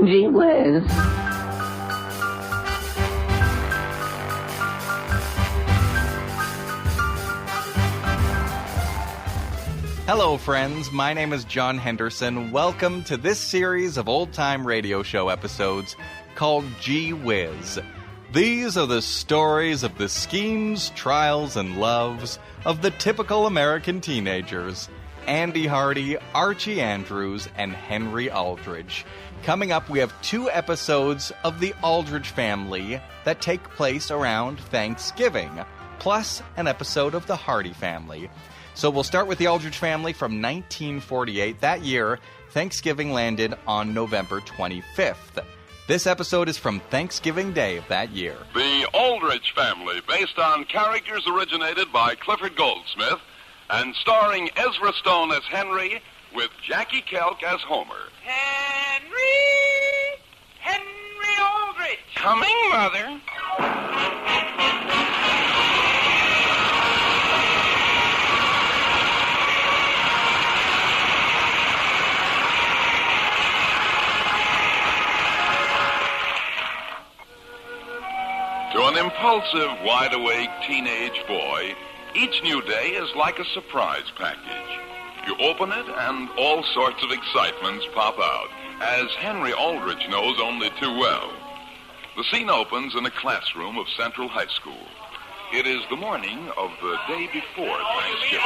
Gee whiz. Hello, friends. My name is John Henderson. Welcome to this series of old-time radio show episodes called Gee Whiz. These are the stories of the schemes, trials, and loves of the typical American teenagers. Andy Hardy, Archie Andrews, and Henry Aldrich. Coming up, we have 2 episodes of the Aldrich family that take place around Thanksgiving, plus an episode of the Hardy family. So we'll start with the Aldrich family from 1948. That year, Thanksgiving landed on November 25th. This episode is from Thanksgiving Day of that year. The Aldrich family, based on characters originated by Clifford Goldsmith and starring Ezra Stone as Henry with Jackie Kelk as Homer. Henry Aldrich. Coming, Mother. To an impulsive, wide-awake teenage boy, each new day is like a surprise package. You open it and all sorts of excitements pop out, as Henry Aldrich knows only too well. The scene opens in a classroom of Central High School. It is the morning of the day before Thanksgiving.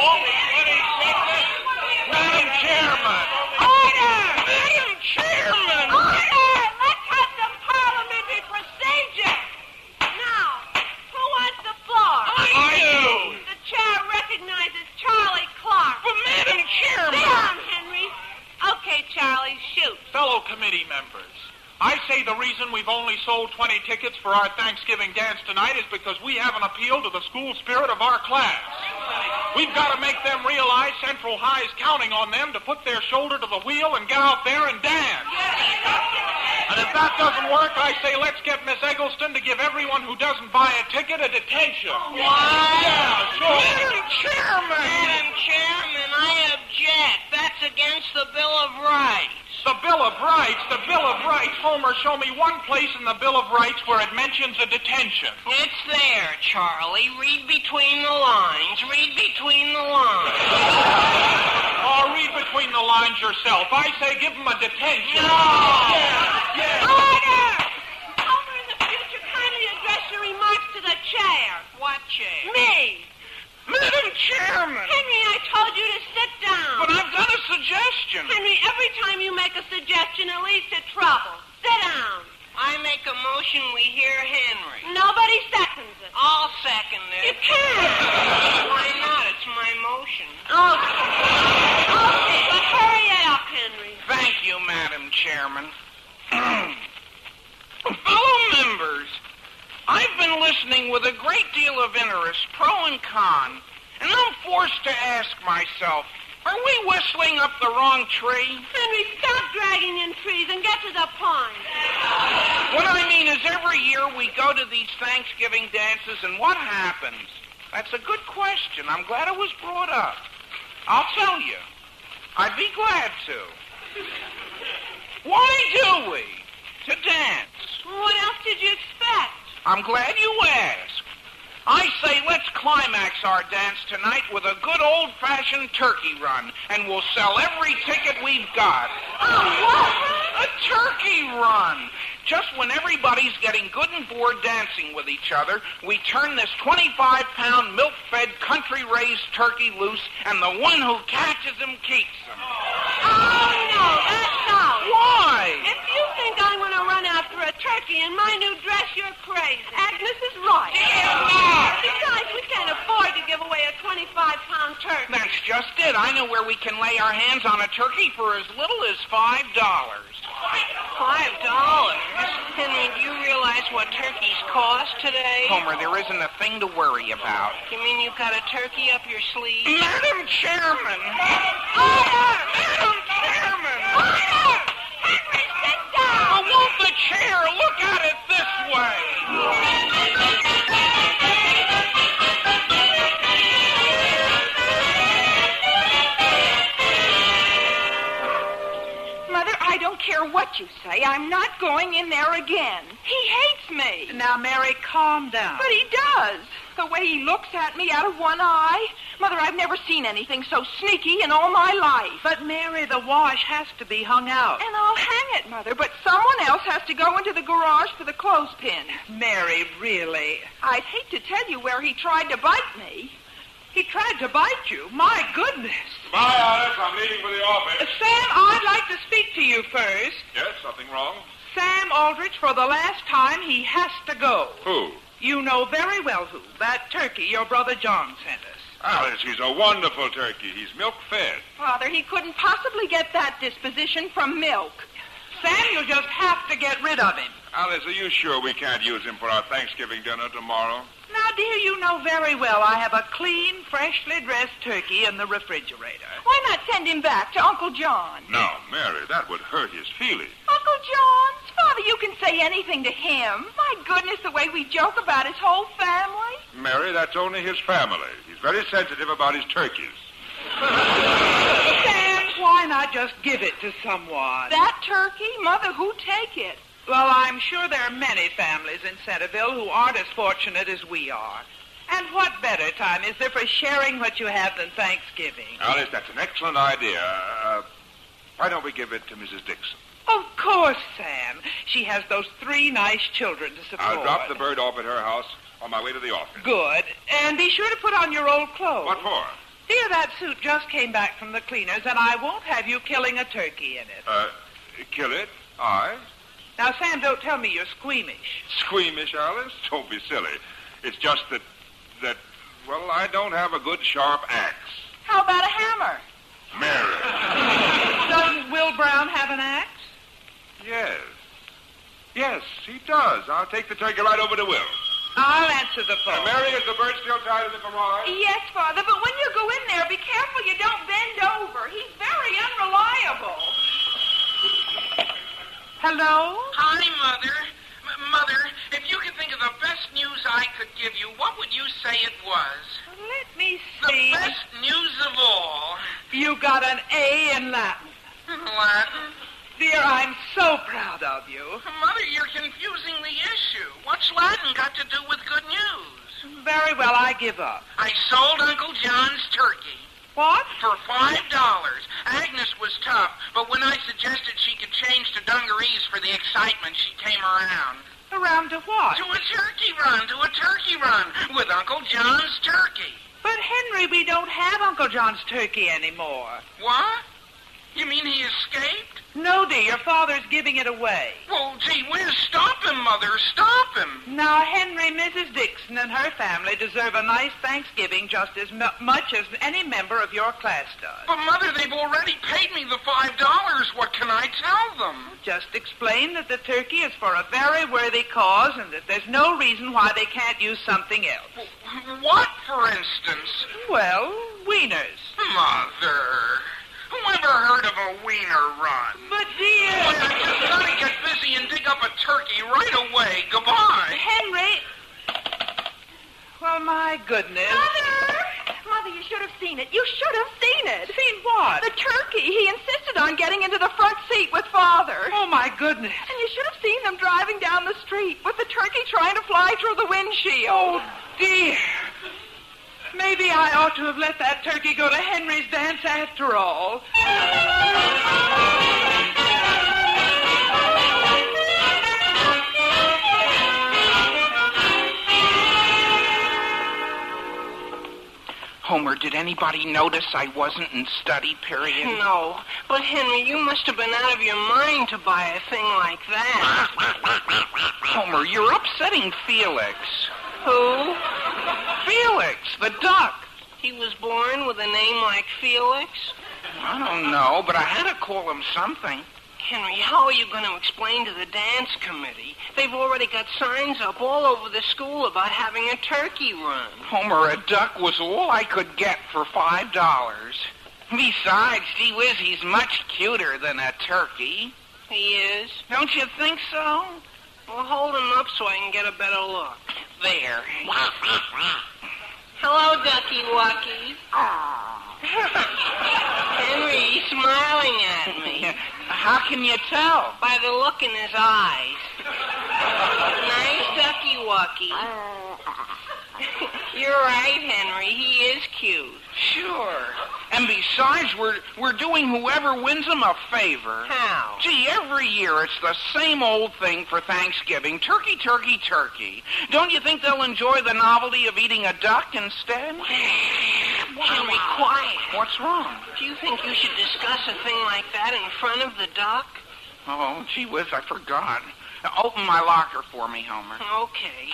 Madam Chairman! Order! Madam Chairman! Order! Let's have some parliamentary procedure. Now, who wants the floor? I do! The chair recognizes Charlie Clark. But Madam Chairman! Sit down, Henry. Okay, Charlie, shoot. Fellow committee members, I say the reason we've only sold 20 tickets for our Thanksgiving dance tonight is because we haven't appealed to the school spirit of our class. We've got to make them realize Central High is counting on them to put their shoulder to the wheel and get out there and dance. And if that doesn't work, I say let's get Miss Eggleston to give everyone who doesn't buy a ticket a detention. What? Yeah, sure. Madam Chairman, I object. That's against the Bill of Rights. The Bill of Rights? The Bill of Rights? Homer, show me one place in the Bill of Rights where it mentions a detention. It's there, Charlie. Read between the lines. Read between the lines. Oh, read between the lines yourself. I say give him a detention. No! Yeah. Order! Homer, in the future, kindly address your remarks to the chair. What chair? Me. Madam Chairman! Henry, I told you to sit down. But I've got a suggestion. Henry, every time you make a suggestion, it leads to trouble. Sit down. I make a motion we hear Henry. Nobody seconds it. I'll second You it. can't. Why not? It's my motion. Okay, but hurry up, Henry. Thank you, Madam Chairman. Fellow members, I've been listening with a great deal of interest, pro and con, and I'm forced to ask myself, are we whistling up the wrong tree? Henry, stop dragging in trees and get to the point. What I mean is every year we go to these Thanksgiving dances, and what happens? That's a good question. I'm glad it was brought up. I'll tell you. I'd be glad to. Why do we? To dance. What else did you expect? I'm glad you asked. I say let's climax our dance tonight with a good old-fashioned turkey run, and we'll sell every ticket we've got. Oh, what? A turkey run. Just when everybody's getting good and bored dancing with each other, we turn this 25-pound milk-fed country-raised turkey loose, and the one who catches him keeps him. Oh, no, that's out. Why? If you think I'm going to run after a turkey in my new dress, you're crazy. Agnes is right. Besides, we can't afford to give away a 25-pound turkey. That's just it. I know where we can lay our hands on a turkey for as little as $5. $5? Henry, do you realize what turkeys cost today? Homer, there isn't a thing to worry about. You mean you've got a turkey up your sleeve? Madam Chairman! Order! Madam Chairman! Order! Henry, sit down! But won't the chair look at it this way? Mother, I don't care what what you say. I'm not going in there again. He hates me. Now, Mary, calm down. But he does. The way he looks at me out of one eye. Mother, I've never seen anything so sneaky in all my life. But, Mary, the wash has to be hung out. And I'll hang it, Mother, but someone else has to go into the garage for the clothespin. Mary, really? I'd hate to tell you where he tried to bite me. He tried to bite you? My goodness. Bye, Alice. I'm leaving for the office. Sam, I'd like to speak to you first. Yes, something wrong? Sam Aldrich, for the last time, he has to go. Who? You know very well who. That turkey your brother John sent us. Alice, he's a wonderful turkey. He's milk-fed. Father, he couldn't possibly get that disposition from milk. Sam, you'll just have to get rid of him. Alice, are you sure we can't use him for our Thanksgiving dinner tomorrow? Now, dear, you know very well I have a clean, freshly dressed turkey in the refrigerator. Why not send him back to Uncle John? No, Mary, that would hurt his feelings. Uncle John? Father, you can say anything to him. My goodness, the way we joke about his whole family. Mary, that's only his family. He's very sensitive about his turkeys. Sam, why not just give it to someone? That turkey? Mother, who'd take it? Well, I'm sure there are many families in Centerville who aren't as fortunate as we are. And what better time is there for sharing what you have than Thanksgiving? Alice, that's an excellent idea. Why don't we give it to Mrs. Dixon? Of course, Sam. She has those 3 nice children to support. I'll drop the bird off at her house on my way to the office. Good. And be sure to put on your old clothes. What for? Dear, that suit just came back from the cleaners, and I won't have you killing a turkey in it. Kill it? I? Now, Sam, don't tell me you're squeamish. Squeamish, Alice? Don't be silly. It's just that, well, I don't have a good sharp axe. How about a hammer? Mary. Doesn't Will Brown have an axe? Yes. Yes, he does. I'll take the turkey right over to Will. I'll answer the phone. Mary, is the bird still tied in the garage? Yes, Father, but when you go in there, be careful you don't bend over. He's very unreliable. Hello? Hi, Mother. Mother, if you could think of the best news I could give you, what would you say it was? Let me The see. best news of all. You got an A in Latin. Latin? Dear, I'm so proud of you. Mother, you're confusing the issue. What's Latin got to do with good news? Very well, I give up. I sold Uncle John's turkey. What? For $5. Agnes was tough, but when I suggested she could change to dungarees for the excitement, she came around. Around to what? To a turkey run, with Uncle John's turkey. But, Henry, we don't have Uncle John's turkey anymore. What? You mean he escaped? No, dear, your father's giving it away. Well, gee whiz, stop him, Mother, stop him. Now, Henry, Mrs. Dixon and her family deserve a nice Thanksgiving just as much as any member of your class does. But, Mother, they've already paid me the $5. What can I tell them? Just explain that the turkey is for a very worthy cause and that there's no reason why they can't use something else. What, for instance? Well, wieners. Mother, who ever heard of a wiener run? But, dear... Boy, I just gotta get busy and dig up a turkey right away. Goodbye. Henry... Well, my goodness. Mother, you should have seen it. You should have seen it. Seen what? The turkey. He insisted on getting into the front seat with Father. Oh, my goodness. And you should have seen them driving down the street with the turkey trying to fly through the windshield. Oh, dear. Maybe I ought to have let that turkey go to Henry's dance after all. Homer, did anybody notice I wasn't in study period? No, but Henry, you must have been out of your mind to buy a thing like that. Homer, you're upsetting Felix. Who? Felix, the duck. He was born with a name like Felix? I don't know, but I had to call him something. Henry, how are you going to explain to the dance committee? They've already got signs up all over the school about having a turkey run. Homer, a duck was all I could get for $5. Besides, gee whiz, he's much cuter than a turkey. He is? Don't you think so? Well, hold him up so I can get a better look. There. Hello, Ducky Wuckies. Henry, he's smiling at me. How can you tell? By the look in his eyes. Nice ducky-wucky. You're right, Henry. He is cute. Sure. And besides, we're doing whoever wins them a favor. How? Gee, every year it's the same old thing for Thanksgiving. Turkey, turkey, turkey. Don't you think they'll enjoy the novelty of eating a duck instead? Henry, quiet. What's wrong? Do you think you should discuss a thing like that in front of the duck? Oh, gee whiz, I forgot. Now, open my locker for me, Homer. Okay.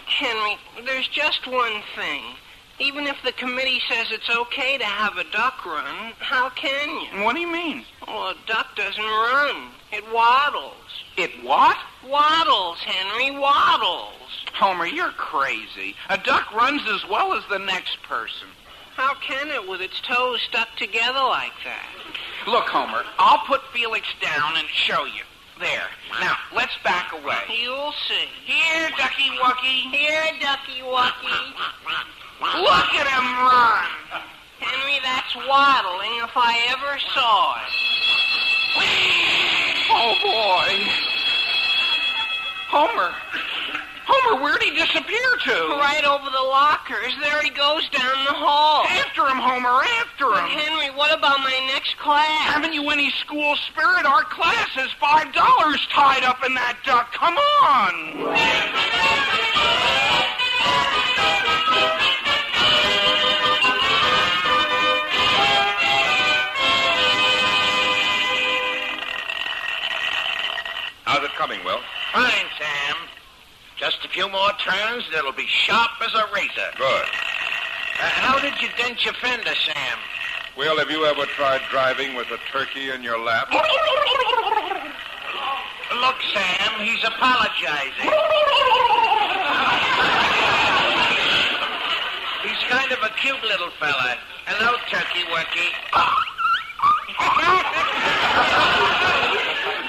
Henry, there's just one thing. Even if the committee says it's okay to have a duck run, how can you? What do you mean? Well, a duck doesn't run. It waddles. It what? Waddles, Henry, waddles. Homer, you're crazy. A duck runs as well as the next person. How can it with its toes stuck together like that? Look, Homer, I'll put Felix down and show you. There. Now, let's back away. You'll see. Here, Ducky Wucky. Here, Ducky Wucky. Look at him run. Henry, that's waddling if I ever saw it. Oh, boy. Homer, where'd he disappear to? Right over the lockers. There he goes down the hall. After him, Homer, after But him. Henry, what about my next class? Haven't you any school spirit? Our class has $5 tied up in that duck. Come on. How's it coming, Will? Fine, Sam. Just a few more turns, and it'll be sharp as a razor. Good. How did you dent your fender, Sam? Will, have you ever tried driving with a turkey in your lap? Look, Sam, he's apologizing. He's kind of a cute little fella. Hello, Turkey Wucky.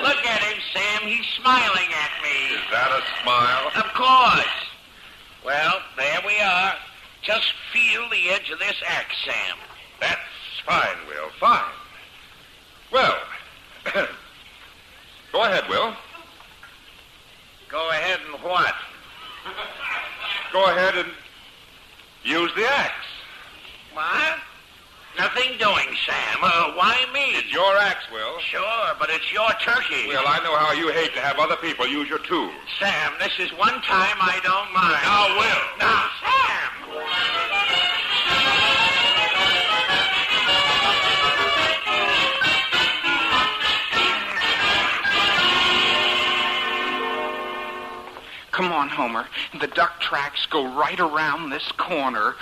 Look at him, Sam. He's smiling at me. Is that a smile? Of course. Well, there we are. Just feel the edge of this axe, Sam. That's fine, Will. Fine. Well, go ahead, Will. Go ahead and what? Go ahead and use the axe. What? Nothing doing, Sam. Why me? It's your axe, Will. Sure, but it's your turkey. Will, I know how you hate to have other people use your tools. Sam, this is one time I don't mind. Now, Will. Now, Sam! Come on, Homer. The duck tracks go right around this corner.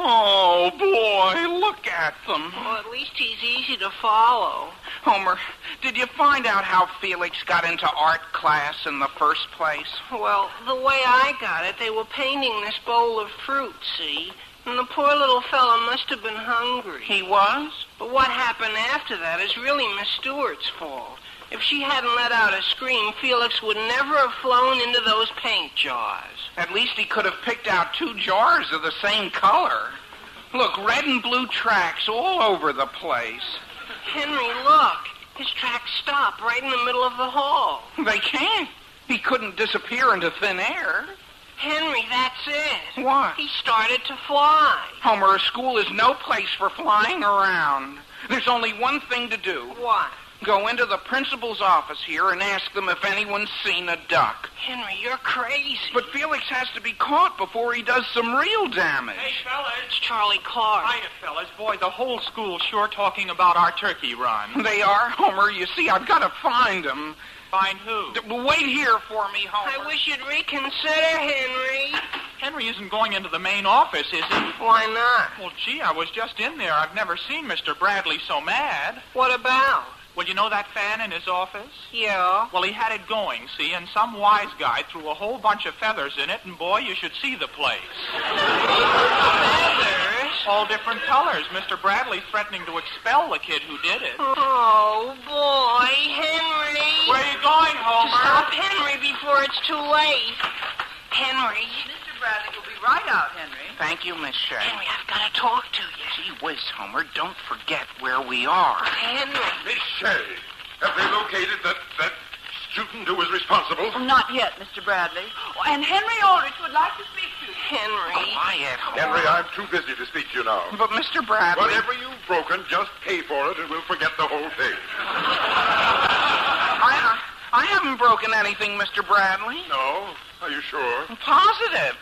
Oh, boy, look at them. Well, at least he's easy to follow. Homer, did you find out how Felix got into art class in the first place? Well, the way I got it, they were painting this bowl of fruit, see? And the poor little fellow must have been hungry. He was? But what happened after that is really Miss Stewart's fault. If she hadn't let out a scream, Felix would never have flown into those paint jars. At least he could have picked out 2 jars of the same color. Look, red and blue tracks all over the place. Henry, look. His tracks stop right in the middle of the hall. They can't. He couldn't disappear into thin air. Henry, that's it. What? He started to fly. Homer, a school is no place for flying around. There's only one thing to do. What? Go into the principal's office here and ask them if anyone's seen a duck. Henry, you're crazy. But Felix has to be caught before he does some real damage. Hey, fellas. It's Charlie Clark. Hiya, fellas. Boy, the whole school's sure talking about our turkey run. They are? Homer, you see, I've got to find them. Find who? Wait here for me, Homer. I wish you'd reconsider, Henry. Henry isn't going into the main office, is he? Why not? Well, gee, I was just in there. I've never seen Mr. Bradley so mad. What about? Well, you know that fan in his office? Yeah. Well, he had it going, see, and some wise guy threw a whole bunch of feathers in it, and boy, you should see the place. Feathers? All different colors. Mr. Bradley threatening to expel the kid who did it. Oh, boy, Henry. Where are you going, Homer? Stop Henry before it's too late. Henry. Mr. Bradley will be right out, Henry. Thank you, Miss Shea. Henry, I've got to talk to you. Gee whiz, Homer, don't forget where we are. Henry. Miss Shea, have they located that student who was responsible? Not yet, Mr. Bradley. And Henry Aldrich would like to speak to you. Henry. Quiet, Homer. Henry, I'm too busy to speak to you now. But Mr. Bradley... Whatever you've broken, just pay for it and we'll forget the whole thing. I haven't broken anything, Mr. Bradley. No? Are you sure? Positive.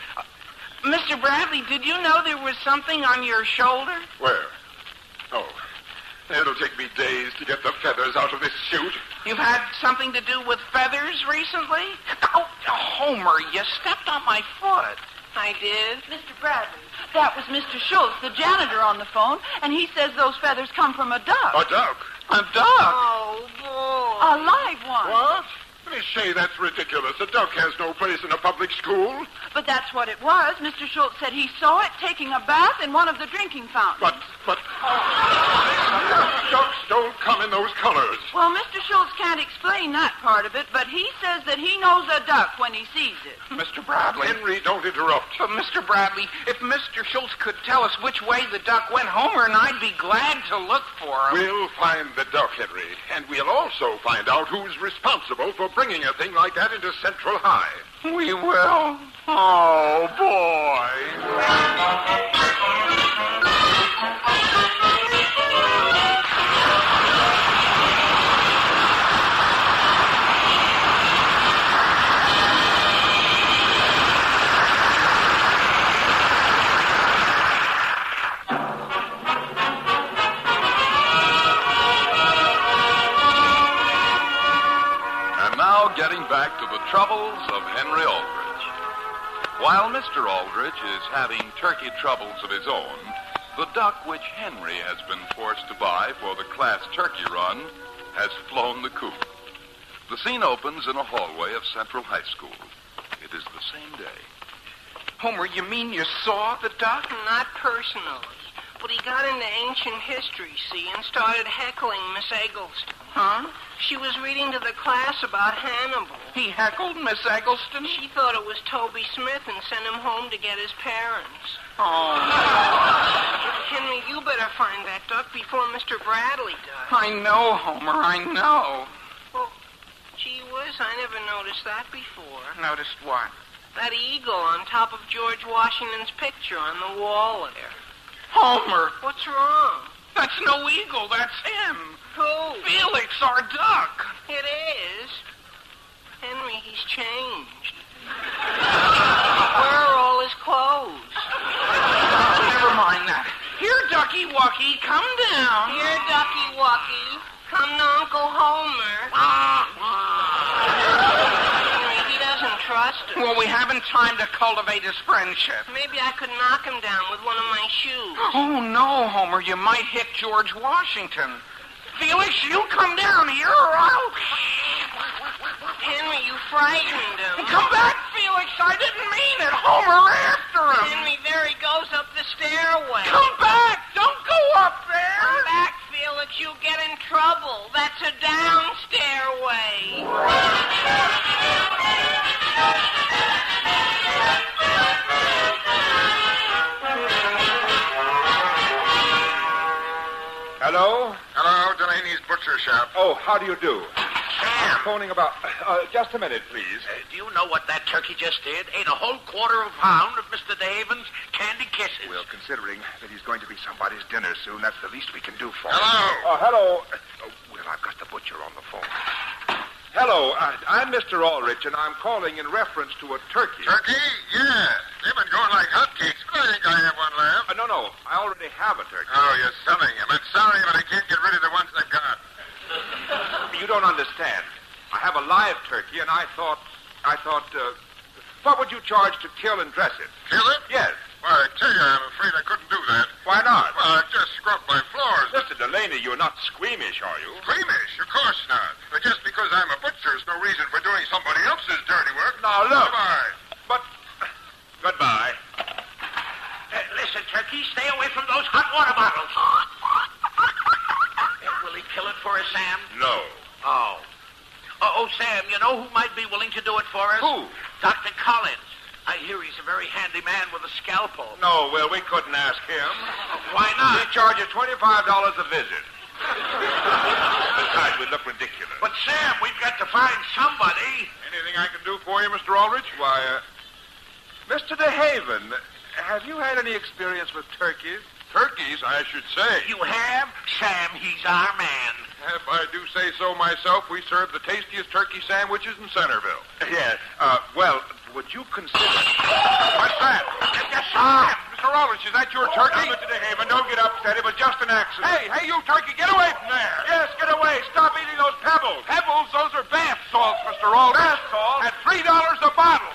Mr. Bradley, did you know there was something on your shoulder? Where? Oh, it'll take me days to get the feathers out of this suit. You've had something to do with feathers recently? Oh, Homer, you stepped on my foot. I did. Mr. Bradley, that was Mr. Schultz, the janitor, on the phone, and he says those feathers come from a duck. A duck? A duck? Oh, boy. A live one. What? Miss Shea, that's ridiculous. A duck has no place in a public school. But that's what it was. Mr. Schultz said he saw it taking a bath in one of the drinking fountains. But... Ducks don't come in those colors. Well, Mr. Schultz can't explain that part of it, but he says that he knows a duck when he sees it. Mr. Bradley. Henry, don't interrupt. But, Mr. Bradley, if Mr. Schultz could tell us which way the duck went, Homer and I'd be glad to look for him. We'll find the duck, Henry, and we'll also find out who's responsible for bringing a thing like that into Central High. We will? Oh, boy. Getting back to the troubles of Henry Aldrich. While Mr. Aldrich is having turkey troubles of his own, the duck which Henry has been forced to buy for the class turkey run has flown the coop. The scene opens in a hallway of Central High School. It is the same day. Homer, you mean you saw the duck? Not personally, but he got into ancient history, see, and started heckling Miss Eggleston. Huh? She was reading to the class about Hannibal. He heckled Miss Eggleston? She thought it was Toby Smith and sent him home to get his parents. Oh. Henry, you better find that duck before Mr. Bradley does. I know, Homer, I know. Well, gee whiz, I never noticed that before. Noticed what? That eagle on top of George Washington's picture on the wall there. Homer! What's wrong? That's no eagle, that's him. Who? Felix, our duck. It is. Henry, he's changed. Where are all his clothes? Never mind that. Here, Ducky Wucky, come down. Here, Ducky Wucky. Come to Uncle Homer. Henry, he doesn't trust us. Well, we haven't time to cultivate his friendship. Maybe I could knock him down with one of my shoes. Oh, no, Homer, you might hit George Washington. Felix, you come down here or I'll... Henry, you frightened him. Come back, Felix. I didn't mean it. Homer, after him. Henry, there he goes up the stairway. Come back. Don't go up there. Come back, Felix. You get in trouble. That's a down stairway. Hello? Hello, Delaney's butcher shop. Oh, how do you do? Sam, Phoning about... just a minute, please. do you know what that turkey just did? Ate a whole quarter of a pound of Mr. DeHaven's candy kisses. Well, considering that he's going to be somebody's dinner soon, that's the least we can do for him. Hello. Hello. Well, I've got the butcher on the phone. Hello, I'm Mr. Aldrich, and I'm calling in reference to a turkey. Turkey? Yeah. They've been going like hotcakes, but I think I have one left. No, I already have a turkey. Oh, you're selling them. I'm sorry, but I can't get rid of the ones I've got. You don't understand. I have a live turkey, and I thought, what would you charge to kill and dress it? Kill it? Yes. Well, I tell you, I'm afraid I couldn't do that. Why not? Well, I've just scrubbed my floors. Mr. Delaney, you're not squeamish, are you? Squeamish? Of course not. But just because I'm a butcher is no reason for doing somebody else's dirty work. Now, look. Goodbye. But, goodbye. Listen, Turkey, stay away from those hot water bottles. Will he kill it for us, Sam? No. Oh. Oh, Sam, you know who might be willing to do it for us? Who? Dr. Collins. I hear he's a very handy man with a scalpel. No, Will, we couldn't ask him. Why not? He charges $25 a visit. Besides, we'd look ridiculous. But, Sam, we've got to find somebody. Anything I can do for you, Mr. Aldrich? Why, Mr. DeHaven, have you had any experience with turkeys? Turkeys, I should say. You have? Sam, he's our man. If I do say so myself, we serve the tastiest turkey sandwiches in Centerville. Yes. Well, would you consider... What's that? Yes, Sam. Mr. Aldrich, is that your turkey? Mr. DeHaven, don't get upset. It was just an accident. Hey, you turkey, get away from there. Yes, get away. Stop eating those pebbles. Pebbles? Those are bath salts, Mr. Aldrich. Bath salts? At $3 a bottle.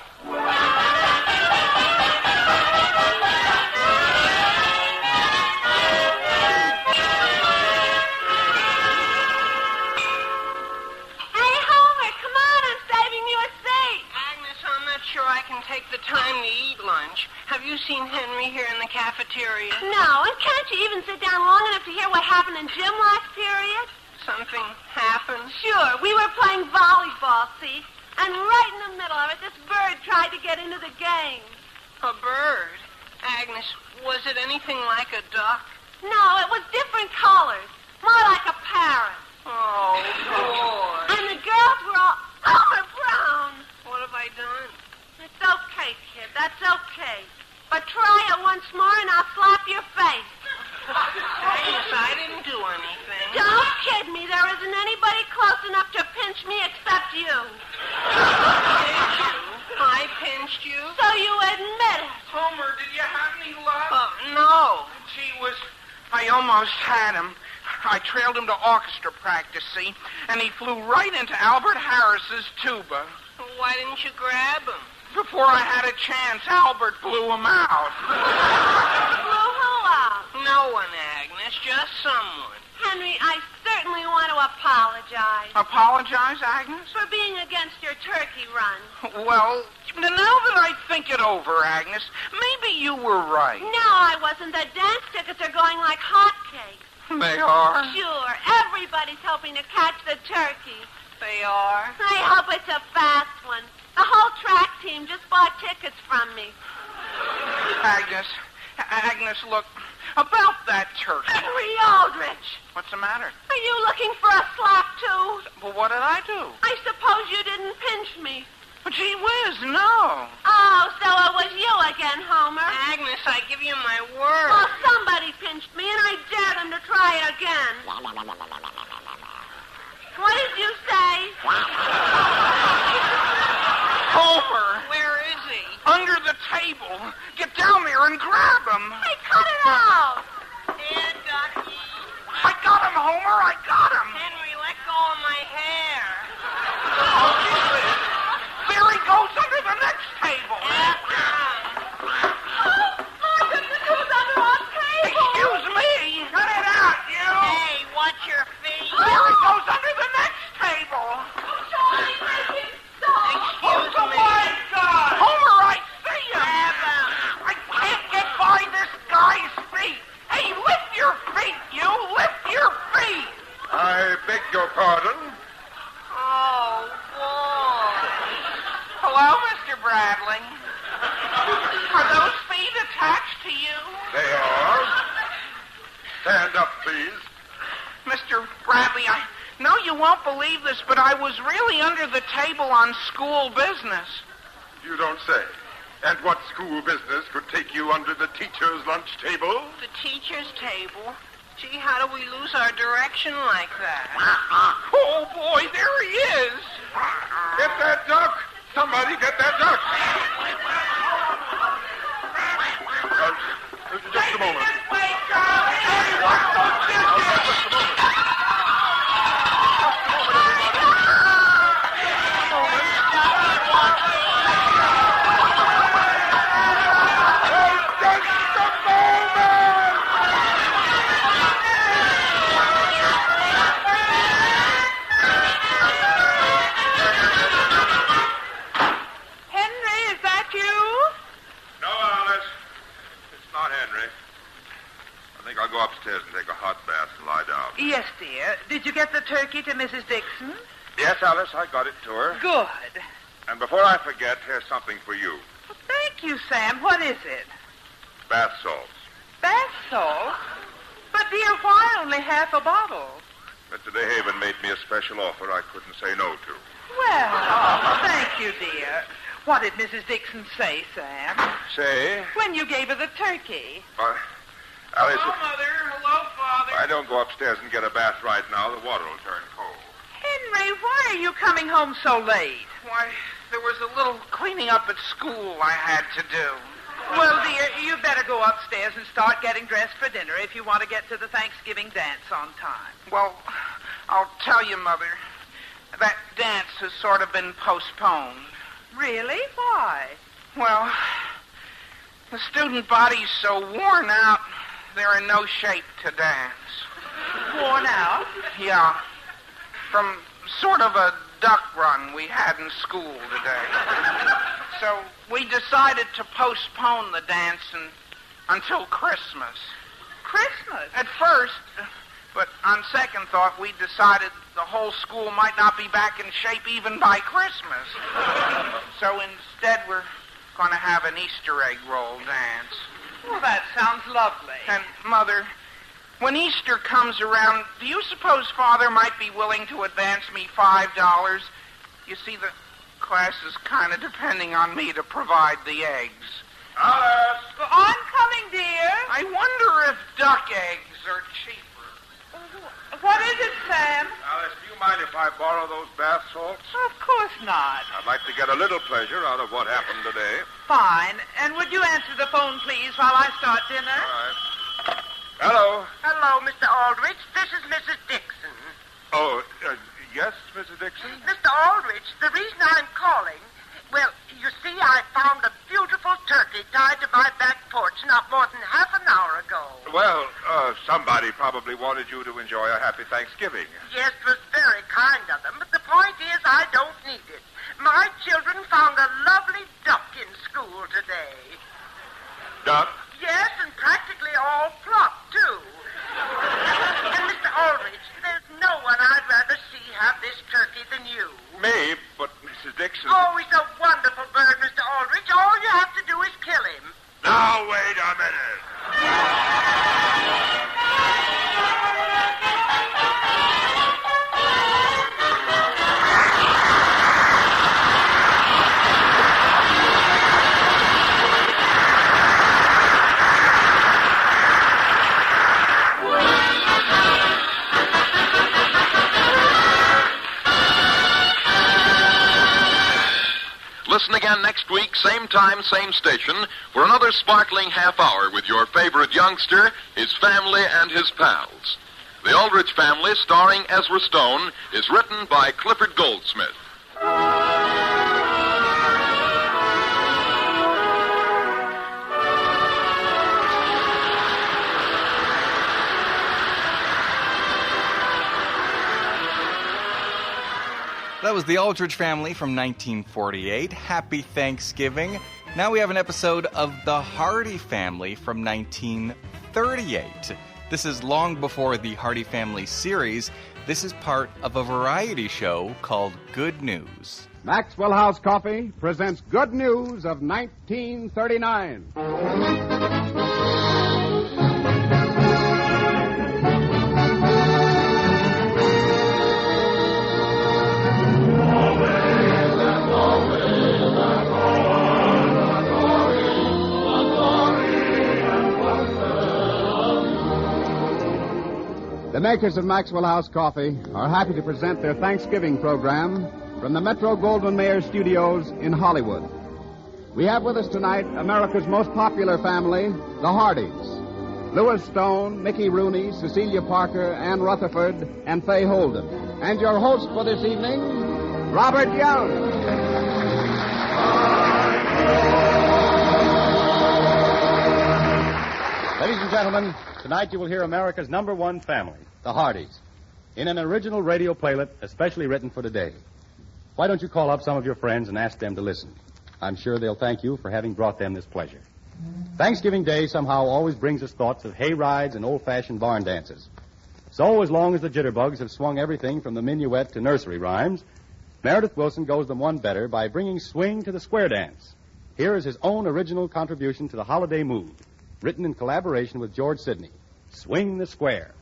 Sure I can take the time to eat lunch. Have you seen Henry here in the cafeteria? No, and can't you even sit down long enough to hear what happened in gym last period? Something happened? Sure, we were playing volleyball, see? And right in the middle of it, this bird tried to get into the game. A bird? Agnes, was it anything like a duck? No, it was different colors. More like a parrot. Oh, boy. And the girls were all brown. What have I done? It's okay, kid. That's okay. But try it once more and I'll slap your face. Agnes, I didn't do anything. Don't kid me. There isn't anybody close enough to pinch me except you. Pinch you? I pinched you? So you admit it. Homer, did you have any luck? No. Gee whiz, I almost had him. I trailed him to orchestra practice, see? And he flew right into Albert Harris's tuba. Why didn't you grab him? Before I had a chance, Albert blew him out. Blew who out? No one, Agnes. Just someone. Henry, I certainly want to apologize. Apologize, Agnes? For being against your turkey run. Well, now that I think it over, Agnes, maybe you were right. No, I wasn't. The dance tickets are going like hotcakes. They are? Sure. Everybody's hoping to catch the turkey. They are? I hope it's a fast one. The whole track team just bought tickets from me. Agnes, look, about that turkey. Henry Aldrich. What's the matter? Are you looking for a slap, too? Well, what did I do? I suppose you didn't pinch me. Gee whiz, no. Oh, so it was you again, Homer. Agnes, I give you my word. Well, somebody pinched me, and I dared them to try it again. What did you say? Homer. Where is he? Under the table. Get down there and grab him. Hey, cut it out. Here, Ducky. I got him, Homer. I got him. Henry, let go of my hair. There he goes under the next table. My goodness, who's under our table? Excuse me. Cut it out, you. Hey, watch your feet. There he goes under the next table. Charlie, make him stop. Excuse Oh, me. my God. Homer, I see him. Grab him. I can't get by this guy's feet. Hey, lift your feet, you. Lift your feet. I beg your pardon. Oh, boy. Hello, Mr. Bradley. Are those feet attached to you? They are. Stand up, please. Mr. Bradley, I know you won't believe this, but I was really under the table on school business. You don't say. And what school business could take you under the teacher's lunch table? The teacher's table? Gee, how do we lose our direction like that? Oh, boy, there he is. Get that duck! Somebody get that duck! Just a moment. Hey, what's those dishes? Just a moment. Henry, is that you? No, Alice. It's not Henry. I think I'll go upstairs and take a hot bath and lie down. Yes, dear. Did you get the turkey to Mrs. Dixon? Yes, Alice, I got it to her. Good. And before I forget, here's something for you. Well, thank you, Sam. What is it? Bath salts. Bath salt? But, dear, why only half a bottle? Mr. DeHaven made me a special offer I couldn't say no to. Well, thank you, dear. What did Mrs. Dixon say, Sam? Say? When you gave her the turkey. Alice, Hello, Mother. Hello, Father. I don't go upstairs and get a bath right now, the water will turn cold. Henry, why are you coming home so late? Why, there was a little cleaning up at school I had to do. Well, dear, you better go upstairs and start getting dressed for dinner if you want to get to the Thanksgiving dance on time. Well, I'll tell you, Mother, that dance has sort of been postponed. Really? Why? Well, the student body's so worn out, they're in no shape to dance. Worn out? Yeah. From sort of a duck run we had in school today. So we decided to postpone the dance until Christmas. Christmas? At first, but on second thought, we decided the whole school might not be back in shape even by Christmas. So instead, we're going to have an Easter egg roll dance. Well, that sounds lovely. And, Mother, when Easter comes around, do you suppose Father might be willing to advance me $5? You see, the class is kind of depending on me to provide the eggs. Alice! Well, I'm coming, dear. I wonder if duck eggs are cheaper. What is it, Sam? Alice, do you mind if I borrow those bath salts? Of course not. I'd like to get a little pleasure out of what happened today. Fine. And would you answer the phone, please, while I start dinner? All right. Hello. Hello, Mr. Aldrich. This is Mrs. Dixon. Oh, yes, Mrs. Dixon? Mr. Aldrich, the reason I'm calling, well, you see, I found a beautiful turkey tied to my back porch not more than half an hour ago. Well, somebody probably wanted you to enjoy a happy Thanksgiving. Yes, it was very kind of them, but the point is I don't need it. My children found a lovely duck in school today. Duck? Yes, and practically all plucked, too. And Mr. Aldrich, there's no one I'd rather see have this turkey than you. Me? But Mrs. Dixon... Oh, he's a wonderful bird, Mr. Aldrich. All you have to do is kill him. Now, wait a minute. Listen again next week, same time, same station, for another sparkling half hour with your favorite youngster, his family, and his pals. The Aldrich Family, starring Ezra Stone, is written by Clifford Goldsmith. That was the Aldrich Family from 1948. Happy Thanksgiving. Now we have an episode of the Hardy Family from 1938. This is long before the Hardy Family series. This is part of a variety show called Good News. Maxwell House Coffee presents Good News of 1939. The makers of Maxwell House Coffee are happy to present their Thanksgiving program from the Metro-Goldwyn-Mayer Studios in Hollywood. We have with us tonight America's most popular family, the Hardys. Louis Stone, Mickey Rooney, Cecilia Parker, Ann Rutherford, and Fay Holden. And your host for this evening, Robert Young. Ladies and gentlemen, tonight you will hear America's number one family, the Hardys, in an original radio playlet especially written for today. Why don't you call up some of your friends and ask them to listen? I'm sure they'll thank you for having brought them this pleasure. Thanksgiving Day somehow always brings us thoughts of hay rides and old-fashioned barn dances. So as long as the jitterbugs have swung everything from the minuet to nursery rhymes, Meredith Wilson goes them one better by bringing swing to the square dance. Here is his own original contribution to the holiday mood, written in collaboration with George Sidney. Swing the Square.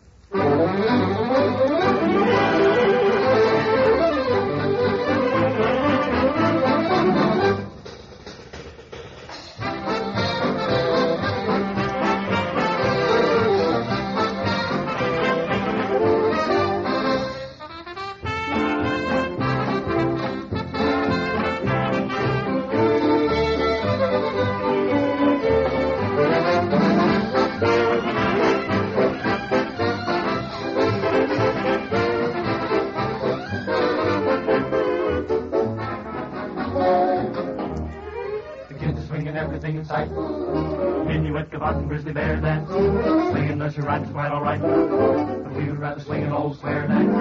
Everything in sight. Minuet, gavotte, and grizzly bear dance. Swinging the charades quite all right. But we would rather swing an old square dance.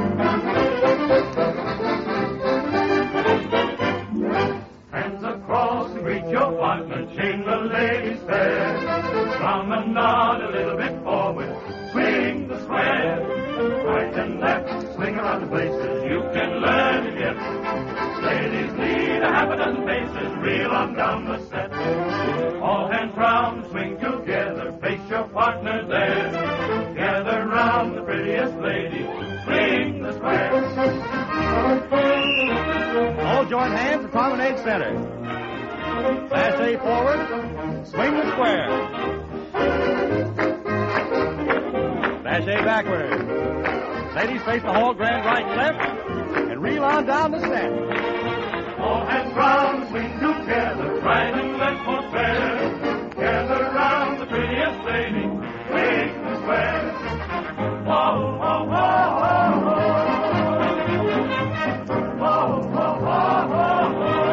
Hands across and greet your partner. Chain the ladies fair. Promenade a little bit forward. Swing the square. Right and left. Swing around the places. You can learn to get. Ladies lead a half a dozen paces. Reel on down the set. All hands round, swing together, face your partner there. Gather round the prettiest lady, swing the square. All join hands at promenade center. Passe forward, swing the square. Passe backward. Ladies face the hall, grand right and left, and reel on down the set. All hands round, swing together, right and left for fair. Gather round the prettiest lady, swing the square. Whoa, whoa, whoa, whoa, whoa. Whoa, whoa, whoa, whoa, whoa.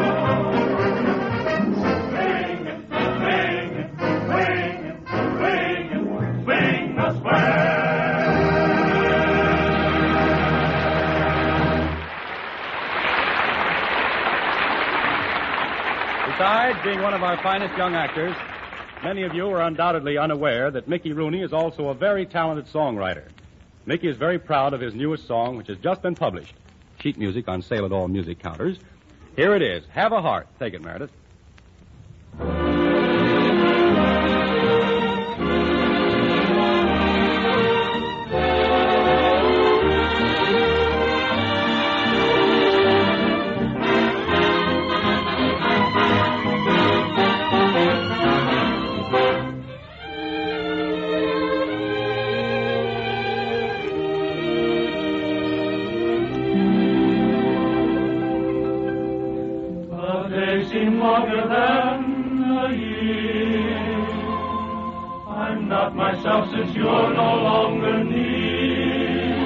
Swing it, swing it, swing it, swing it, swing the square. Besides being one of our finest young actors, many of you are undoubtedly unaware that Mickey Rooney is also a very talented songwriter. Mickey is very proud of his newest song, which has just been published. Sheet music on sale at all music counters. Here it is, Have a Heart. Take it, Meredith. Longer than a year. I'm not myself since you're no longer near.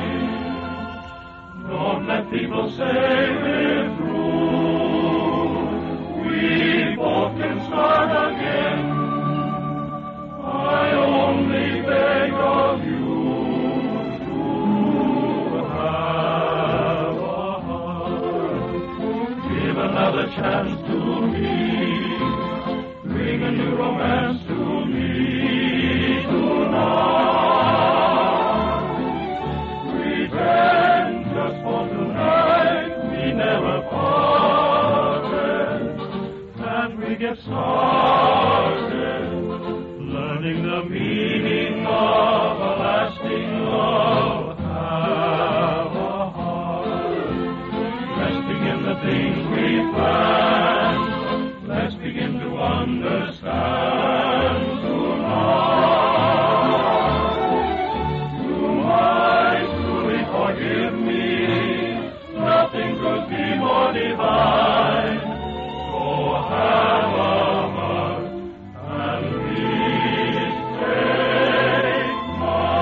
Don't let people say we're through. We both can start again. I only beg of you to have a heart. Give another chance to bring a new romance to me tonight. Pretend just for tonight we never parted, and we get started learning the meaning of a lasting love. Have a heart, resting in the things we planned. Let's begin to understand tonight. You might truly forgive me. Nothing could be more divine. So have a heart and please take mine.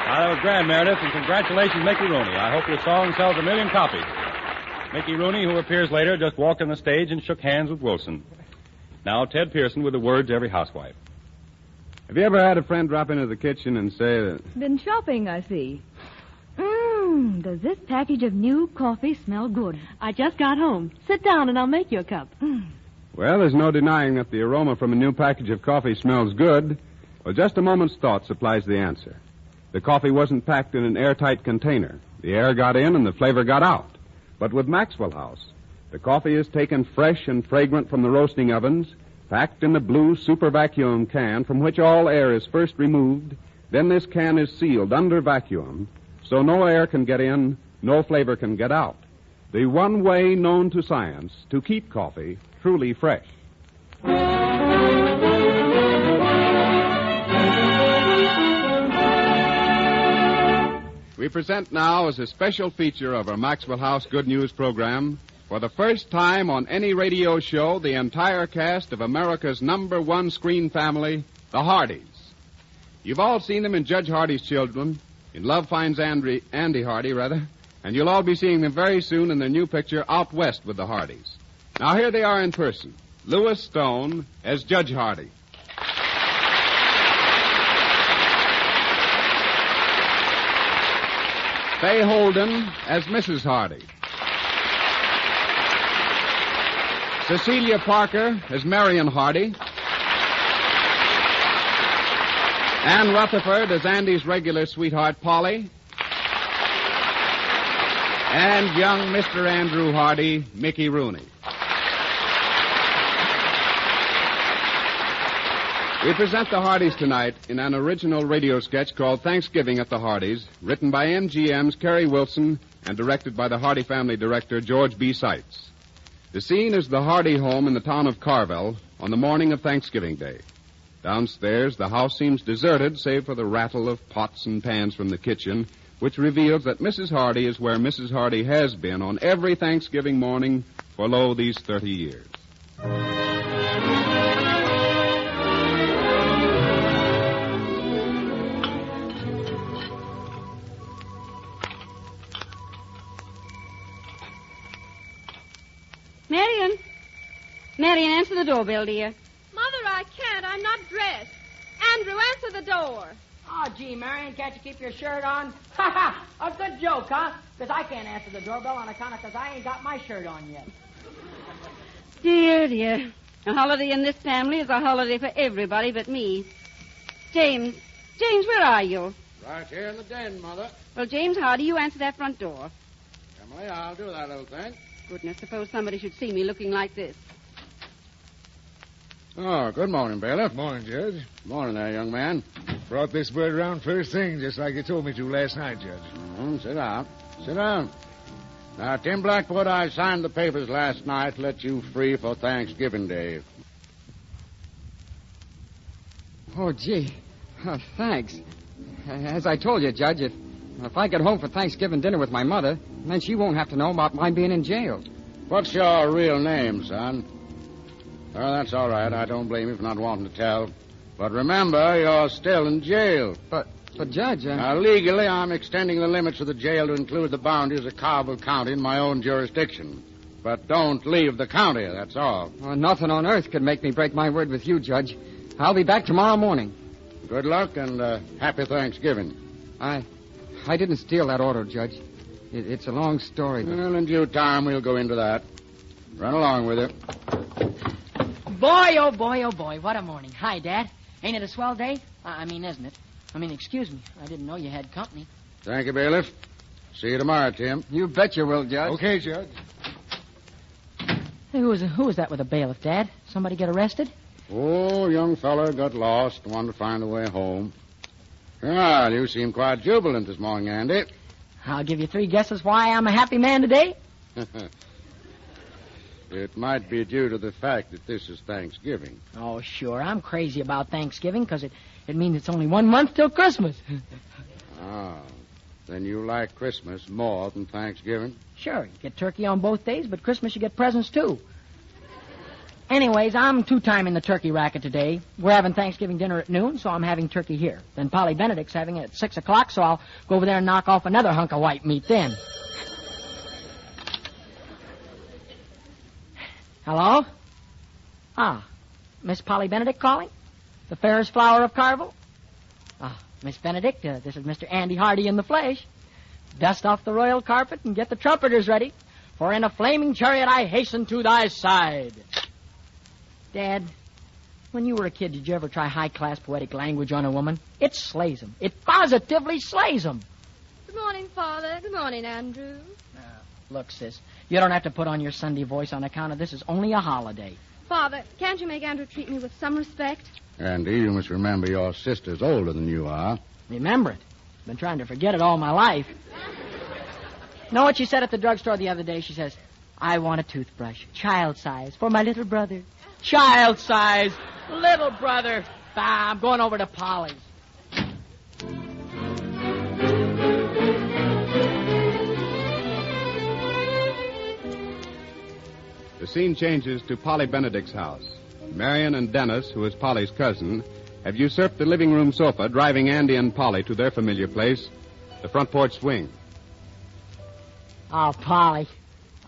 That was grand, Meredith, and congratulations, Mickey Rooney. I hope your song sells 1 million copies. Mickey Rooney, who appears later, just walked on the stage and shook hands with Wilson. Now, Ted Pearson with the words to every housewife. Have you ever had a friend drop into the kitchen and say that... Been shopping, I see. Does this package of new coffee smell good? I just got home. Sit down and I'll make you a cup. Well, there's no denying that the aroma from a new package of coffee smells good. Well, just a moment's thought supplies the answer. The coffee wasn't packed in an airtight container. The air got in and the flavor got out. But with Maxwell House, the coffee is taken fresh and fragrant from the roasting ovens, packed in the blue super vacuum can from which all air is first removed. Then this can is sealed under vacuum, so no air can get in, no flavor can get out. The one way known to science to keep coffee truly fresh. We present now as a special feature of our Maxwell House Good News program, for the first time on any radio show, the entire cast of America's #1 screen family, the Hardys. You've all seen them in Judge Hardy's Children, in Love Finds Andy Hardy, and you'll all be seeing them very soon in their new picture, Out West with the Hardys. Now here they are in person. Louis Stone as Judge Hardy. Fay Holden as Mrs. Hardy. Cecilia Parker as Marion Hardy. Ann Rutherford as Andy's regular sweetheart, Polly. And young Mr. Andrew Hardy, Mickey Rooney. We present the Hardys tonight in an original radio sketch called Thanksgiving at the Hardys, written by MGM's Kerry Wilson and directed by the Hardy family director, George B. Seitz. The scene is the Hardy home in the town of Carvel on the morning of Thanksgiving Day. Downstairs, the house seems deserted, save for the rattle of pots and pans from the kitchen, which reveals that Mrs. Hardy is where Mrs. Hardy has been on every Thanksgiving morning for, lo, these 30 years. Marion, answer the doorbell, dear. Mother, I can't. I'm not dressed. Andrew, answer the door. Oh, gee, Marion, can't you keep your shirt on? Ha ha! A good joke, huh? Because I can't answer the doorbell on account of because I ain't got my shirt on yet. Dear, dear. A holiday in this family is a holiday for everybody but me. James, where are you? Right here in the den, Mother. Well, James Hardy, you answer that front door. Emily, I'll do that, old thing. Goodness, suppose somebody should see me looking like this. Oh, good morning, Bailiff. Morning, Judge. Morning there, young man. Brought this bird around first thing, just like you told me to last night, Judge. Sit down. Sit down. Now, Tim Blackwood, I signed the papers last night to let you free for Thanksgiving Day. Oh, gee. Oh, thanks. As I told you, Judge, if I get home for Thanksgiving dinner with my mother, then she won't have to know about my being in jail. What's your real name, son? Oh, that's all right. I don't blame you for not wanting to tell. But remember, you're still in jail. But Judge... Now, legally, I'm extending the limits of the jail to include the boundaries of Carville County in my own jurisdiction. But don't leave the county, that's all. Well, nothing on earth could make me break my word with you, Judge. I'll be back tomorrow morning. Good luck and happy Thanksgiving. I didn't steal that auto, Judge. It's a long story, but... Well, in due time, we'll go into that. Run along with it. Boy, oh boy, what a morning. Hi, Dad. Ain't it a swell day? Isn't it? Excuse me. I didn't know you had company. Thank you, Bailiff. See you tomorrow, Tim. You bet you will, Judge. Okay, Judge. Hey, who was that with a bailiff, Dad? Somebody get arrested? Oh, young fella got lost, wanted to find a way home. Well, you seem quite jubilant this morning, Andy. I'll give you 3 guesses why I'm a happy man today. It might be due to the fact that this is Thanksgiving. Oh, sure. I'm crazy about Thanksgiving because it means it's only 1 month till Christmas. Oh, then you like Christmas more than Thanksgiving? Sure. You get turkey on both days, but Christmas you get presents, too. Anyways, I'm 2-timing the turkey racket today. We're having Thanksgiving dinner at noon, so I'm having turkey here. Then Polly Benedict's having it at 6 o'clock, so I'll go over there and knock off another hunk of white meat then. Hello? Ah, Miss Polly Benedict calling? The fairest flower of Carville? Ah, Miss Benedict, this is Mr. Andy Hardy in the flesh. Dust off the royal carpet and get the trumpeters ready, for in a flaming chariot I hasten to thy side. Dad, when you were a kid, did you ever try high-class poetic language on a woman? It slays 'em. It positively slays 'em. Good morning, Father. Good morning, Andrew. Look, sis, you don't have to put on your Sunday voice on account of this is only a holiday. Father, can't you make Andrew treat me with some respect? Andy, you must remember your sister's older than you are. Remember it. Been trying to forget it all my life. Know what she said at the drugstore the other day? She says, I want a toothbrush, child size, for my little brother. Child size, little brother. Bah, I'm going over to Polly's. The scene changes to Polly Benedict's house. Marion and Dennis, who is Polly's cousin, have usurped the living room sofa, driving Andy and Polly to their familiar place, the front porch swing. Oh, Polly,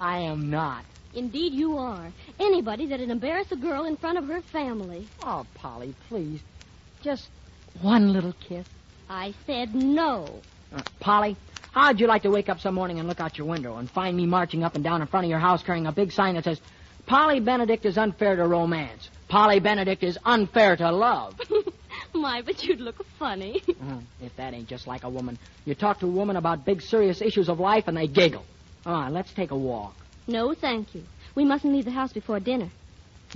I am not. Indeed you are. Anybody that'd embarrass a girl in front of her family. Oh, Polly, please. Just one little kiss. I said no. Polly, how'd you like to wake up some morning and look out your window and find me marching up and down in front of your house carrying a big sign that says, Polly Benedict is unfair to romance. Polly Benedict is unfair to love. My, but you'd look funny. If that ain't just like a woman. You talk to a woman about big, serious issues of life, and they giggle. Come on, let's take a walk. No, thank you. We mustn't leave the house before dinner.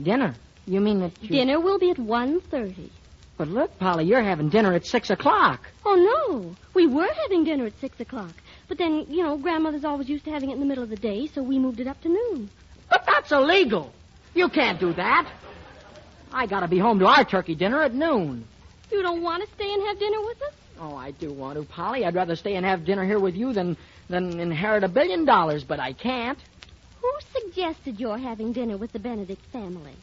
Dinner? You mean that you... Dinner will be at 1:30. But look, Polly, you're having dinner at 6 o'clock. Oh, no. We were having dinner at 6 o'clock. But then, you know, Grandmother's always used to having it in the middle of the day, so we moved it up to noon. But that's illegal. You can't do that. I gotta be home to our turkey dinner at noon. You don't want to stay and have dinner with us? Oh, I do want to, Polly. I'd rather stay and have dinner here with you than inherit $1 billion, but I can't. Who suggested your having dinner with the Benedict family?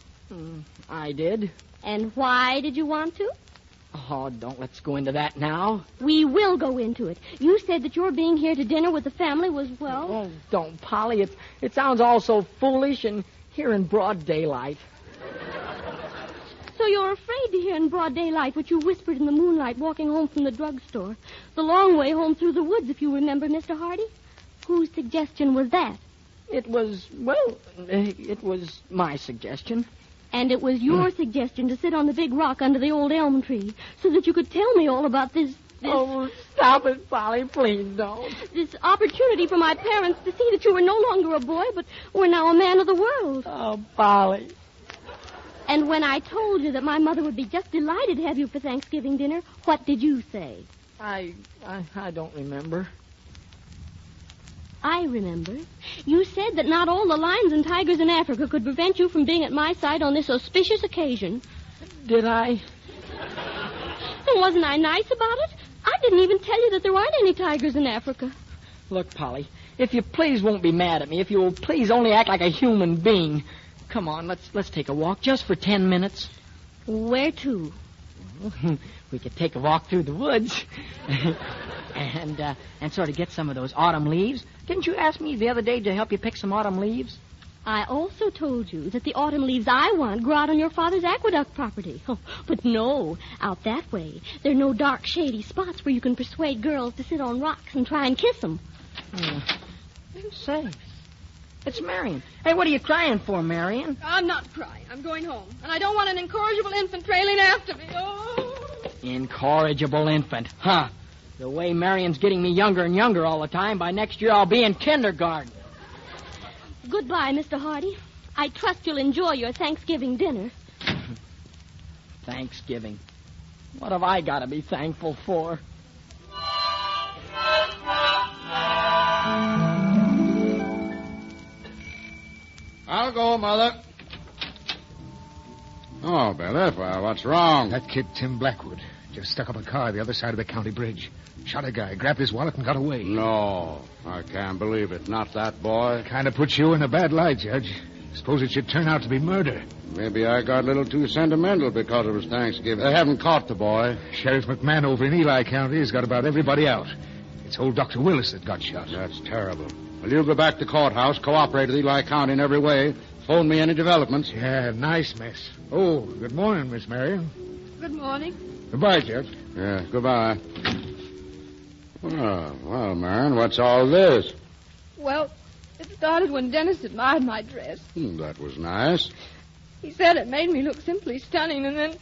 I did. And why did you want to? Oh, don't let's go into that now. We will go into it. You said that your being here to dinner with the family was, well... Oh, don't, Polly. It sounds all so foolish and here in broad daylight. So you're afraid to hear in broad daylight what you whispered in the moonlight walking home from the drugstore. The long way home through the woods, if you remember, Mr. Hardy. Whose suggestion was that? It was my suggestion. And it was your suggestion to sit on the big rock under the old elm tree so that you could tell me all about this... Oh, stop it, Polly. Please don't. This opportunity for my parents to see that you were no longer a boy, but were now a man of the world. Oh, Polly. And when I told you that my mother would be just delighted to have you for Thanksgiving dinner, what did you say? I don't remember. I remember. You said that not all the lions and tigers in Africa could prevent you from being at my side on this auspicious occasion. Did I? And wasn't I nice about it? I didn't even tell you that there aren't any tigers in Africa. Look, Polly, if you please won't be mad at me, if you will please only act like a human being. Come on, let's take a walk just for 10 minutes. Where to? We could take a walk through the woods and sort of get some of those autumn leaves. Didn't you ask me the other day to help you pick some autumn leaves? I also told you that the autumn leaves I want grow out on your father's aqueduct property. Oh, but no, out that way. There are no dark, shady spots where you can persuade girls to sit on rocks and try and kiss them. Say, it's Marion. Hey, what are you crying for, Marion? I'm not crying. I'm going home. And I don't want an incorrigible infant trailing after me. Oh! Incorrigible infant. Huh. The way Marion's getting me younger and younger all the time, by next year I'll be in kindergarten. Goodbye, Mr. Hardy. I trust you'll enjoy your Thanksgiving dinner. Thanksgiving. What have I got to be thankful for? I'll go, Mother. Oh, Billy, well, what's wrong? That kid, Tim Blackwood, just stuck up a car the other side of the county bridge. Shot a guy, grabbed his wallet, and got away. No, I can't believe it. Not that boy. Kind of puts you in a bad light, Judge. Suppose it should turn out to be murder. Maybe I got a little too sentimental because it was Thanksgiving. They haven't caught the boy. Sheriff McMahon over in Ely County has got about everybody out. It's old Dr. Willis that got shot. That's terrible. Well, you go back to courthouse, cooperate with Ely County in every way. Phone me any developments. Yeah, nice mess. Oh, good morning, Miss Marion. Good morning. Goodbye, Judge. Yeah, goodbye. Well, Marion, what's all this? Well, it started when Dennis admired my dress. That was nice. He said it made me look simply stunning, and then...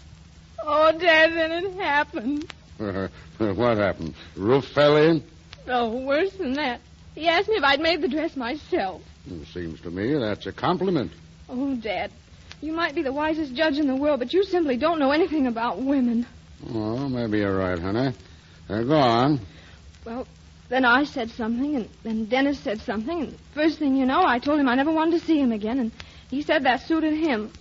Oh, Dad, then it happened. What happened? Roof fell in? Oh, worse than that. He asked me if I'd made the dress myself. It seems to me that's a compliment. Oh, Dad, you might be the wisest judge in the world, but you simply don't know anything about women. Oh, maybe you're right, honey. Go on. Well, then I said something, and then Dennis said something, and first thing you know, I told him I never wanted to see him again, and he said that suited him.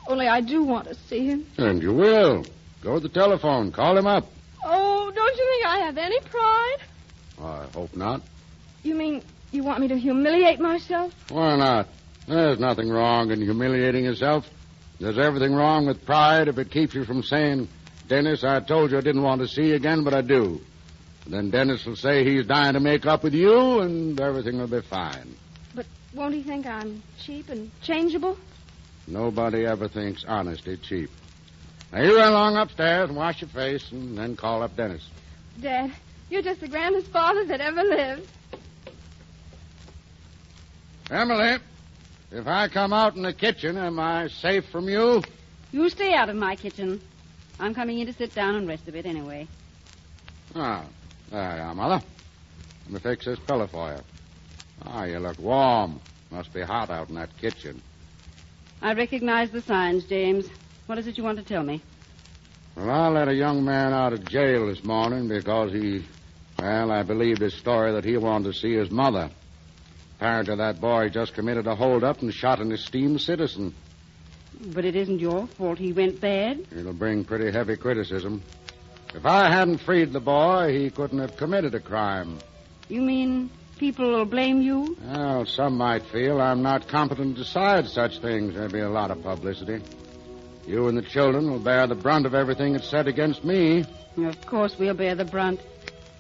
Only I do want to see him. And you will. Go to the telephone. Call him up. Oh, don't you think I have any pride? I hope not. You mean you want me to humiliate myself? Why not? There's nothing wrong in humiliating yourself. There's everything wrong with pride if it keeps you from saying, Dennis, I told you I didn't want to see you again, but I do. Then Dennis will say he's dying to make up with you, and everything will be fine. But won't he think I'm cheap and changeable? Nobody ever thinks honesty cheap. Now, you run along upstairs and wash your face, and then call up Dennis. Dad, you're just the grandest father that ever lived. Emily, if I come out in the kitchen, am I safe from you? You stay out of my kitchen. I'm coming in to sit down and rest a bit anyway. Ah, there you are, Mother. Let me fix this pillow for you. Ah, you look warm. Must be hot out in that kitchen. I recognize the signs, James. What is it you want to tell me? Well, I let a young man out of jail this morning because I believed his story that he wanted to see his mother. Apparently that boy just committed a hold-up and shot an esteemed citizen. But it isn't your fault he went bad. It'll bring pretty heavy criticism. If I hadn't freed the boy, he couldn't have committed a crime. You mean people will blame you? Well, some might feel I'm not competent to decide such things. There'll be a lot of publicity. You and the children will bear the brunt of everything that's said against me. Of course we'll bear the brunt.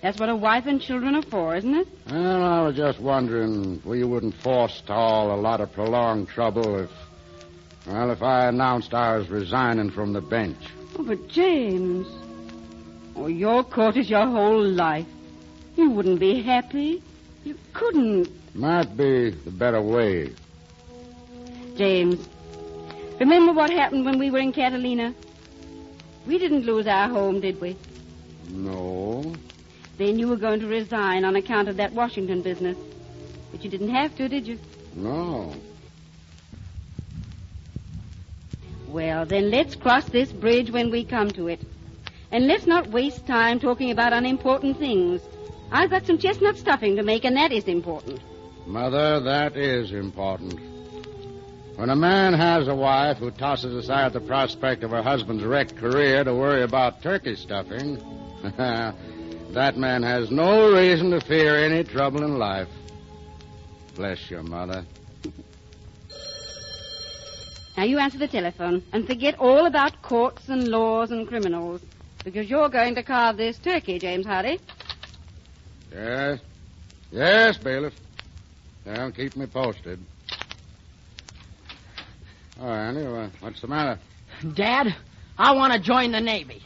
That's what a wife and children are for, isn't it? Well, I was just wondering if we wouldn't forestall a lot of prolonged trouble if I announced I was resigning from the bench. Oh, but James... Oh, your court is your whole life. You wouldn't be happy. You couldn't. Might be the better way. James, remember what happened when we were in Catalina? We didn't lose our home, did we? No. Then you were going to resign on account of that Washington business. But you didn't have to, did you? No. Well, then let's cross this bridge when we come to it. And let's not waste time talking about unimportant things. I've got some chestnut stuffing to make, and that is important. Mother, that is important. When a man has a wife who tosses aside the prospect of her husband's wrecked career to worry about turkey stuffing, that man has no reason to fear any trouble in life. Bless your mother. Now you answer the telephone and forget all about courts and laws and criminals. Because you're going to carve this turkey, James Hardy. Yes. Yes, bailiff. Well, keep me posted. Oh, Andy, what's the matter? Dad, I want to join the Navy.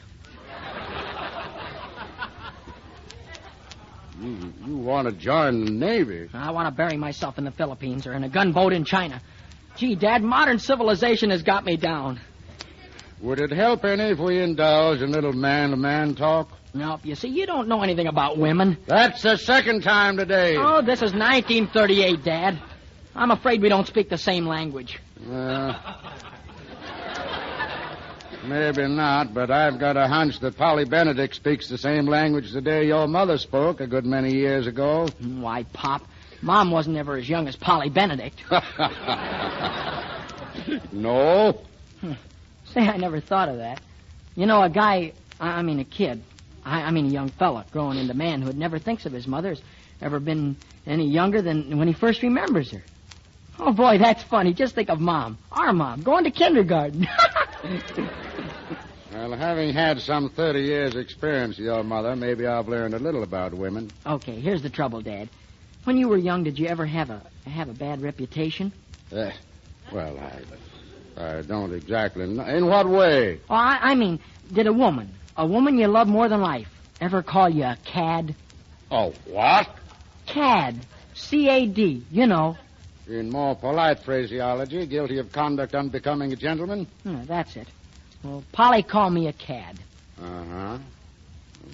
You want to join the Navy? I want to bury myself in the Philippines or in a gunboat in China. Gee, Dad, modern civilization has got me down. Would it help any if we indulge in little man-to-man talk? Nope. You see, you don't know anything about women. That's the second time today. Oh, this is 1938, Dad. I'm afraid we don't speak the same language. Maybe not, but I've got a hunch that Polly Benedict speaks the same language today your mother spoke a good many years ago. Why, Pop, Mom wasn't ever as young as Polly Benedict. No? Say, I never thought of that. You know, a guy, a kid, a young fella growing into manhood never thinks of his mother as ever been any younger than when he first remembers her. Oh, boy, that's funny. Just think of Mom, our Mom, going to kindergarten. Well, having had some 30 years' experience with your mother, maybe I've learned a little about women. Okay, here's the trouble, Dad. When you were young, did you ever have a bad reputation? Well, I don't exactly know. In what way? Oh, I mean, did a woman you love more than life, ever call you a cad? Oh, what? Cad. C-A-D, you know. In more polite phraseology, guilty of conduct unbecoming a gentleman? That's it. Well, Polly called me a cad. Uh-huh.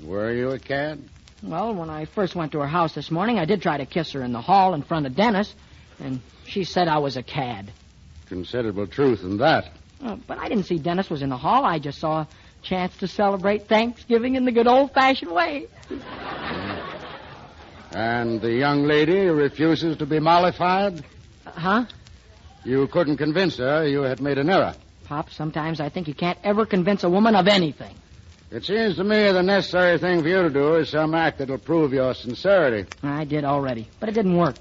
Were you a cad? Well, when I first went to her house this morning, I did try to kiss her in the hall in front of Dennis, and she said I was a cad. Considerable truth in that. But I didn't see Dennis was in the hall. I just saw a chance to celebrate Thanksgiving in the good old-fashioned way. And the young lady refuses to be mollified? Huh? You couldn't convince her you had made an error. Pop, sometimes I think you can't ever convince a woman of anything. It seems to me the necessary thing for you to do is some act that'll prove your sincerity. I did already, but it didn't work.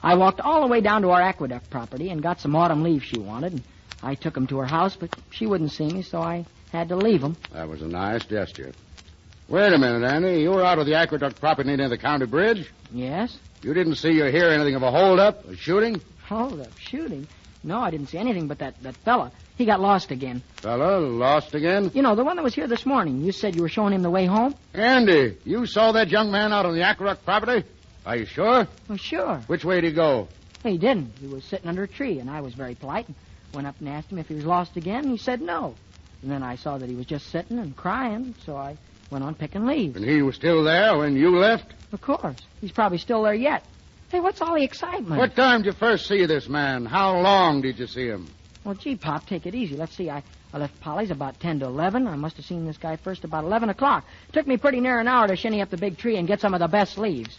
I walked all the way down to our aqueduct property and got some autumn leaves she wanted, and I took them to her house, but she wouldn't see me, so I had to leave them. That was a nice gesture. Wait a minute, Andy. You were out of the aqueduct property near the county bridge? Yes? You didn't see or hear anything of a hold-up, a shooting? Hold-up, shooting? No, I didn't see anything but that fella. He got lost again. Fella lost again? You know, the one that was here this morning. You said you were showing him the way home? Andy, you saw that young man out on the aqueduct property? Are you sure? Well, sure. Which way did he go? He didn't. He was sitting under a tree, and I was very polite and went up and asked him if he was lost again, and he said no. And then I saw that he was just sitting and crying, so I went on picking leaves. And he was still there when you left? Of course. He's probably still there yet. Hey, what's all the excitement? What time did you first see this man? How long did you see him? Well, gee, Pop, take it easy. Let's see. I left Polly's about 10 to 11. I must have seen this guy first about 11 o'clock. Took me pretty near an hour to shinny up the big tree and get some of the best leaves.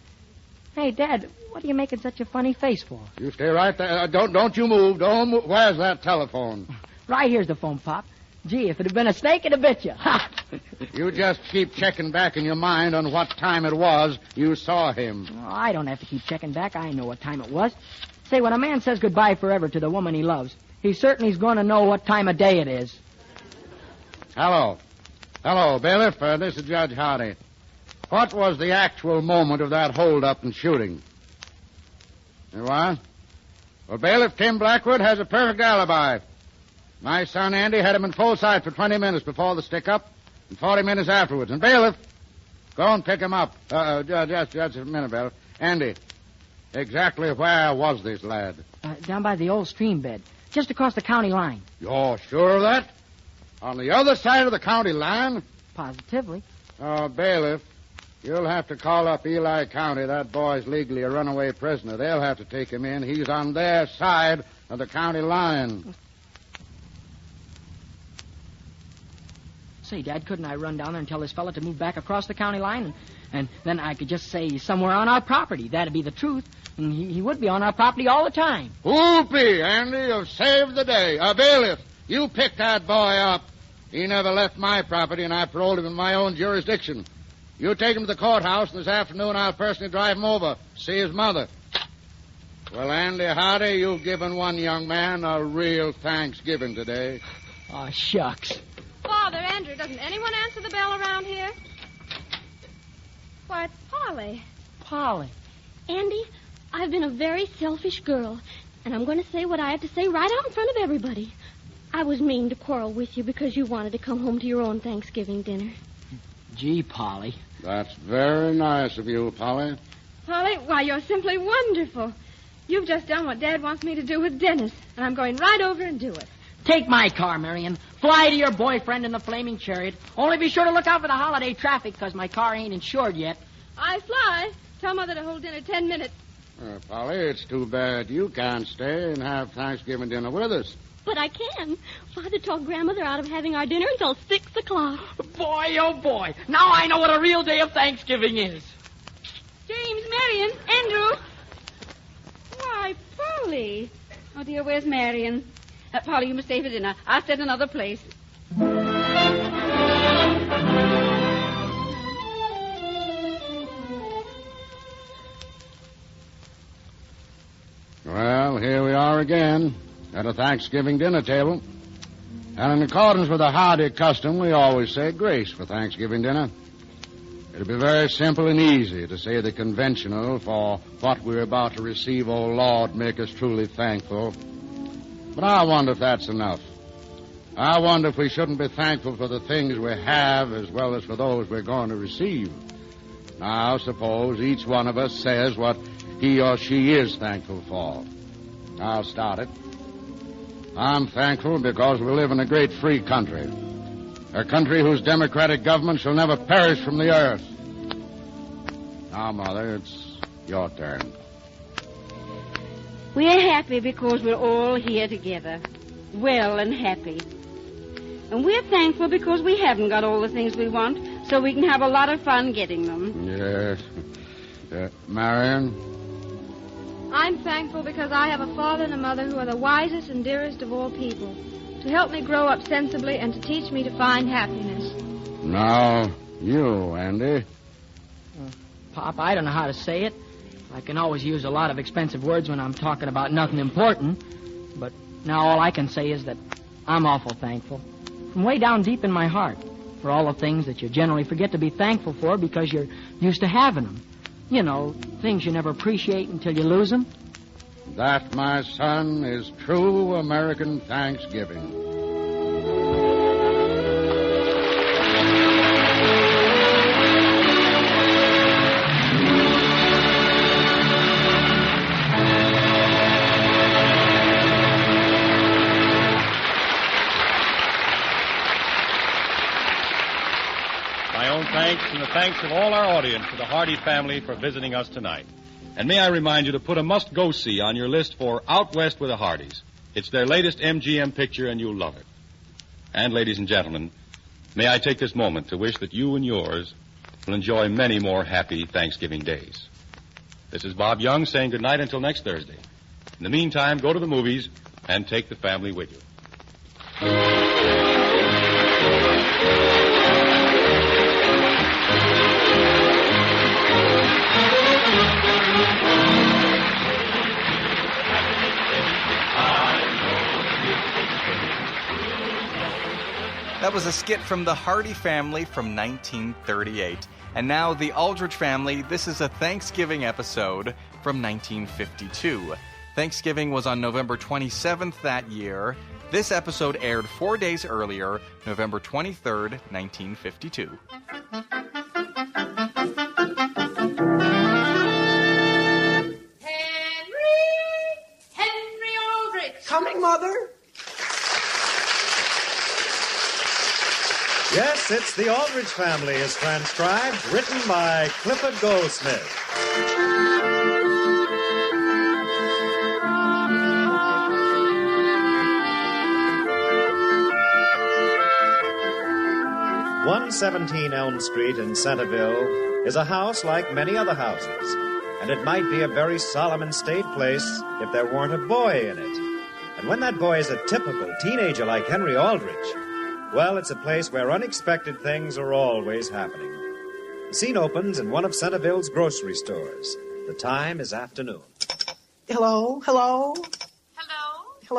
Hey, Dad, what are you making such a funny face for? You stay right there. Don't you move. Don't move. Where's that telephone? Right here's the phone, Pop. Gee, if it had been a snake, it'd have bit you. Ha! You just keep checking back in your mind on what time it was you saw him. Oh, I don't have to keep checking back. I know what time it was. Say, when a man says goodbye forever to the woman he loves, he certainly's going to know what time of day it is. Hello. Hello, bailiff. This is Judge Hardy. What was the actual moment of that hold-up and shooting? You what? Well, Bailiff Tim Blackwood has a perfect alibi. My son Andy had him in full sight for 20 minutes before the stick-up and 40 minutes afterwards. And Bailiff, go and pick him up. Just a minute, Bailiff. Andy, exactly where was this lad? Down by the old stream bed, just across the county line. You're sure of that? On the other side of the county line? Positively. Bailiff, you'll have to call up Eli County. That boy's legally a runaway prisoner. They'll have to take him in. He's on their side of the county line. Say, Dad, couldn't I run down there and tell this fella to move back across the county line? And then I could just say somewhere on our property. That'd be the truth. And he would be on our property all the time. Whoopee, Andy, you've saved the day. Bailiff, you picked that boy up. He never left my property, and I paroled him in my own jurisdiction. You take him to the courthouse, and this afternoon I'll personally drive him over, see his mother. Well, Andy Hardy, you've given one young man a real Thanksgiving today. Oh, shucks. Father, Andrew, doesn't anyone answer the bell around here? Why, it's Polly. Polly. Andy, I've been a very selfish girl, and I'm going to say what I have to say right out in front of everybody. I was mean to quarrel with you because you wanted to come home to your own Thanksgiving dinner. Gee, Polly. That's very nice of you, Polly. Polly, why, you're simply wonderful. You've just done what Dad wants me to do with Dennis, and I'm going right over and do it. Take my car, Marion. Fly to your boyfriend in the flaming chariot. Only be sure to look out for the holiday traffic, because my car ain't insured yet. I fly. Tell Mother to hold dinner 10 minutes. Polly, it's too bad you can't stay and have Thanksgiving dinner with us. But I can. Father talked Grandmother out of having our dinner until 6 o'clock. Boy, oh boy. Now I know what a real day of Thanksgiving is. James, Marion, Andrew. Why, Polly. Oh, dear, where's Marion? Polly, you must stay for dinner. I'll set another place. Well, here we are again at a Thanksgiving dinner table. And in accordance with the Hardy custom, we always say grace for Thanksgiving dinner. It'll be very simple and easy to say the conventional for what we're about to receive. Oh, Lord, make us truly thankful. But I wonder if that's enough. I wonder if we shouldn't be thankful for the things we have as well as for those we're going to receive. Now, suppose each one of us says what he or she is thankful for. I'll start it. I'm thankful because we live in a great free country. A country whose democratic government shall never perish from the earth. Now, Mother, it's your turn. We're happy because we're all here together, well and happy. And we're thankful because we haven't got all the things we want, so we can have a lot of fun getting them. Yes. Marion? I'm thankful because I have a father and a mother who are the wisest and dearest of all people, to help me grow up sensibly and to teach me to find happiness. Now, you, Andy. Pop, I don't know how to say it. I can always use a lot of expensive words when I'm talking about nothing important. But now all I can say is that I'm awful thankful, from way down deep in my heart, for all the things that you generally forget to be thankful for because you're used to having them. You know, things you never appreciate until you lose them. That, my son, is true American Thanksgiving. Thanks and the thanks of all our audience to the Hardy family for visiting us tonight. And may I remind you to put a must-go-see on your list for Out West with the Hardys. It's their latest MGM picture, and you'll love it. And, ladies and gentlemen, may I take this moment to wish that you and yours will enjoy many more happy Thanksgiving days. This is Bob Young saying good night until next Thursday. In the meantime, go to the movies and take the family with you. That was a skit from the Hardy family from 1938. And now the Aldrich family, this is a Thanksgiving episode from 1952. Thanksgiving was on November 27th that year. This episode aired 4 days earlier, November 23rd, 1952. Henry Aldrich! Coming, Mother? Yes, it's The Aldrich Family is transcribed, written by Clifford Goldsmith. "117 Elm Street in Centerville is a house like many other houses, and it might be a very solemn and staid place if there weren't a boy in it. And when that boy is a typical teenager like Henry Aldrich, well, it's a place where unexpected things are always happening. The scene opens in one of Centerville's grocery stores. The time is afternoon. Hello? Hello,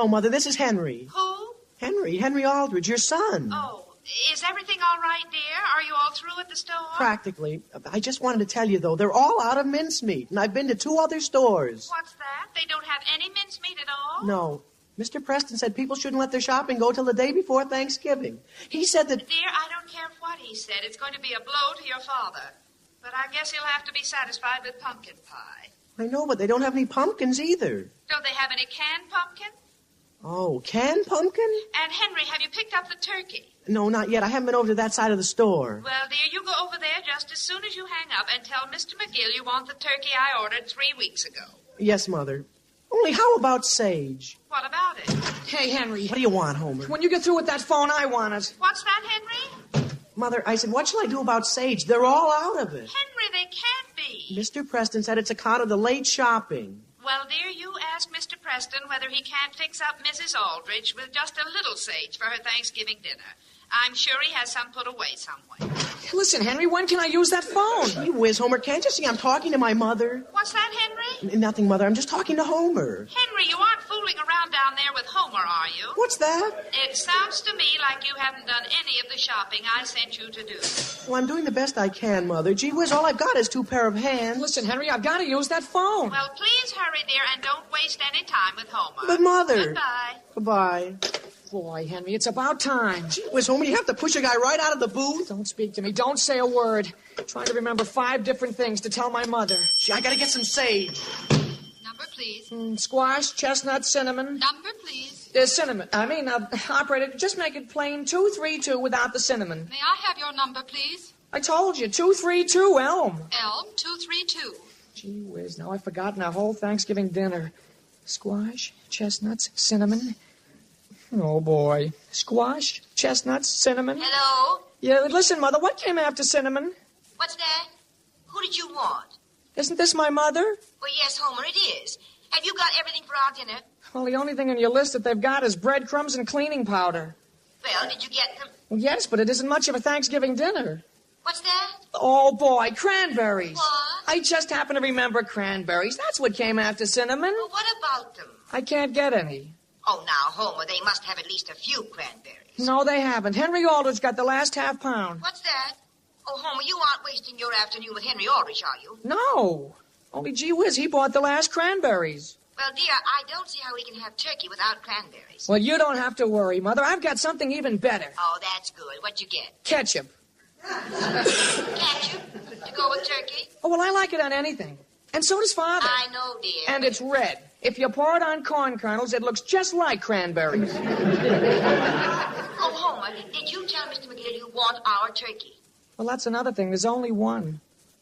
Mother. This is Henry. Who? Henry Aldrich, your son. Oh, is everything all right, dear? Are you all through at the store? Practically. I just wanted to tell you, though, they're all out of mincemeat, and I've been to 2 other stores. What's that? They don't have any mincemeat at all? No. Mr. Preston said people shouldn't let their shopping go till the day before Thanksgiving. He said that... Dear, I don't care what he said. It's going to be a blow to your father. But I guess he'll have to be satisfied with pumpkin pie. I know, but they don't have any pumpkins either. Don't they have any canned pumpkin? Oh, canned pumpkin? And, Henry, have you picked up the turkey? No, not yet. I haven't been over to that side of the store. Well, dear, you go over there just as soon as you hang up and tell Mr. McGill you want the turkey I ordered 3 weeks ago. Yes, Mother. Only how about Sage? What about it? Hey, Henry. What do you want, Homer? When you get through with that phone, I want it. What's that, Henry? Mother, I said, what shall I do about Sage? They're all out of it. Henry, they can't be. Mr. Preston said it's account of the late shopping. Well, dear, you ask Mr. Preston whether he can't fix up Mrs. Aldrich with just a little sage for her Thanksgiving dinner. I'm sure he has some put away somewhere. Listen, Henry, when can I use that phone? Gee whiz, Homer, can't you see I'm talking to my mother? What's that, Henry? Nothing, Mother. I'm just talking to Homer. Henry, you aren't fooling around down there with Homer, are you? What's that? It sounds to me like you haven't done any of the shopping I sent you to do. Well, I'm doing the best I can, Mother. Gee whiz, all I've got is 2 pair of hands. Listen, Henry, I've got to use that phone. Well, please hurry, dear, and don't waste any time with Homer. But, Mother. Goodbye. Goodbye. Boy, Henry, it's about time. Gee whiz, Homer, you have to push a guy right out of the booth? Don't speak to me. Don't say a word. I'm trying to remember 5 different things to tell my mother. Gee, I gotta get some sage. Number, please. please. Squash, chestnut, cinnamon. Number, please. Cinnamon. Operator, just make it plain 232 without the cinnamon. May I have your number, please? I told you, 232, Elm. Elm 232. Gee whiz, now I've forgotten our whole Thanksgiving dinner. Squash, chestnuts, cinnamon. Oh, boy. Squash, chestnuts, cinnamon. Hello? Yeah, listen, Mother, what came after cinnamon? What's that? Who did you want? Isn't this my mother? Well, yes, Homer, it is. Have you got everything for our dinner? Well, the only thing on your list that they've got is breadcrumbs and cleaning powder. Well, did you get them? Well, yes, but it isn't much of a Thanksgiving dinner. What's that? Oh, boy, cranberries. What? I just happen to remember cranberries. That's what came after cinnamon. Well, what about them? I can't get any. Oh, now, Homer, they must have at least a few cranberries. No, they haven't. Henry Aldrich got the last half pound. What's that? Oh, Homer, you aren't wasting your afternoon with Henry Aldrich, are you? No. Only gee whiz, he bought the last cranberries. Well, dear, I don't see how we can have turkey without cranberries. Well, you don't have to worry, Mother. I've got something even better. Oh, that's good. What'd you get? Ketchup. Ketchup? To go with turkey? Oh, well, I like it on anything. And so does Father. I know, dear. And it's red. If you pour it on corn kernels, it looks just like cranberries. Oh, Homer, did you tell Mr. McGill you want our turkey? Well, that's another thing. There's only one.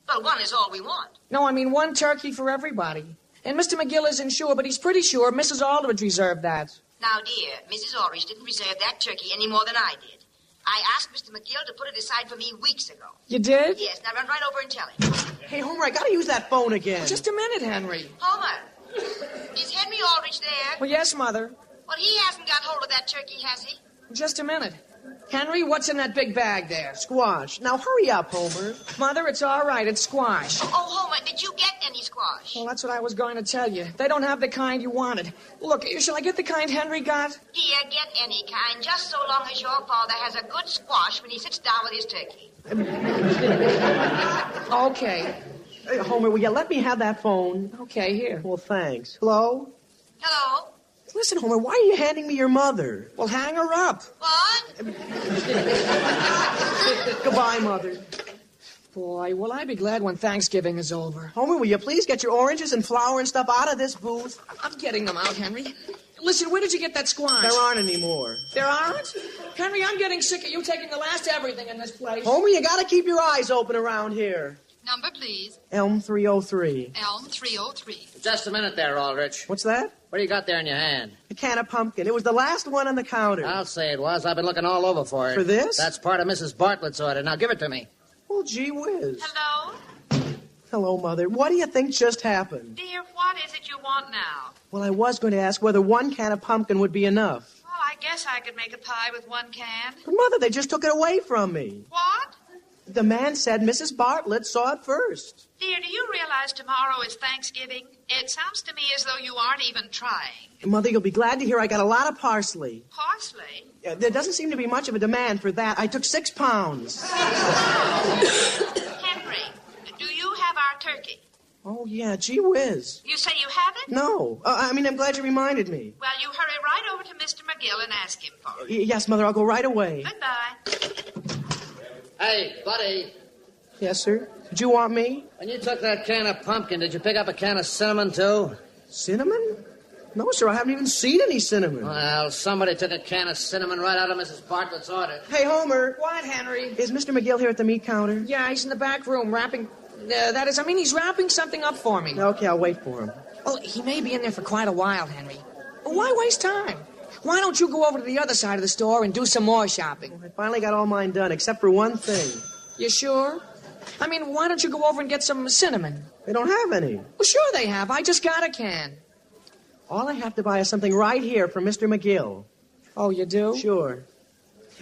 Well, one is all we want. No, I mean one turkey for everybody. And Mr. McGill isn't sure, but he's pretty sure Mrs. Aldrich reserved that. Now, dear, Mrs. Aldrich didn't reserve that turkey any more than I did. I asked Mr. McGill to put it aside for me weeks ago. You did? Yes, now run right over and tell him. Hey, Homer, I gotta use that phone again. Just a minute, Henry. Homer, is Henry Aldrich there? Well, yes, Mother. Well, he hasn't got hold of that turkey, has he? Just a minute. Henry, what's in that big bag there? Squash. Now, hurry up, Homer. Mother, it's all right. It's squash. Oh, Homer, did you get any squash? Well, that's what I was going to tell you. They don't have the kind you wanted. Look, shall I get the kind Henry got? Dear, get any kind, just so long as your father has a good squash when he sits down with his turkey. Okay. Hey, Homer, will you let me have that phone? Okay, here. Well, thanks. Hello? Hello? Listen, Homer, why are you handing me your mother? Well, hang her up. What? Goodbye, Mother. Boy, will I be glad when Thanksgiving is over. Homer, will you please get your oranges and flour and stuff out of this booth? I'm getting them out, Henry. Listen, where did you get that squash? There aren't any more. There aren't? Henry, I'm getting sick of you taking the last everything in this place. Homer, you gotta keep your eyes open around here. Number, please. Elm 303. Elm 303. Just a minute there, Aldrich. What's that? What do you got there in your hand? A can of pumpkin. It was the last one on the counter. I'll say it was. I've been looking all over for it. For this? That's part of Mrs. Bartlett's order. Now give it to me. Well, gee whiz. Hello? Hello, Mother. What do you think just happened? Dear, what is it you want now? Well, I was going to ask whether one can of pumpkin would be enough. Well, I guess I could make a pie with one can. But, Mother, they just took it away from me. What? The man said Mrs. Bartlett saw it first. Dear, do you realize tomorrow is Thanksgiving? It sounds to me as though you aren't even trying. Mother, you'll be glad to hear I got a lot of parsley. Parsley? There doesn't seem to be much of a demand for that. I took 6 pounds. Henry, do you have our turkey? Oh, yeah, gee whiz. You say you have it? No. I'm glad you reminded me. Well, you hurry right over to Mr. McGill and ask him for it. Yes, Mother, I'll go right away. Goodbye. Hey, buddy. Yes, sir? Did you want me? When you took that can of pumpkin, did you pick up a can of cinnamon, too? Cinnamon? No, sir, I haven't even seen any cinnamon. Well, somebody took a can of cinnamon right out of Mrs. Bartlett's order. Hey, Homer. What, Henry? Is Mr. McGill here at the meat counter? Yeah, he's in the back room wrapping... he's wrapping something up for me. Okay, I'll wait for him. Well, he may be in there for quite a while, Henry. Why waste time? Why don't you go over to the other side of the store and do some more shopping? I finally got all mine done, except for one thing. You sure? Why don't you go over and get some cinnamon? They don't have any. Well, sure they have. I just got a can. All I have to buy is something right here from Mr. McGill. Oh, you do? Sure.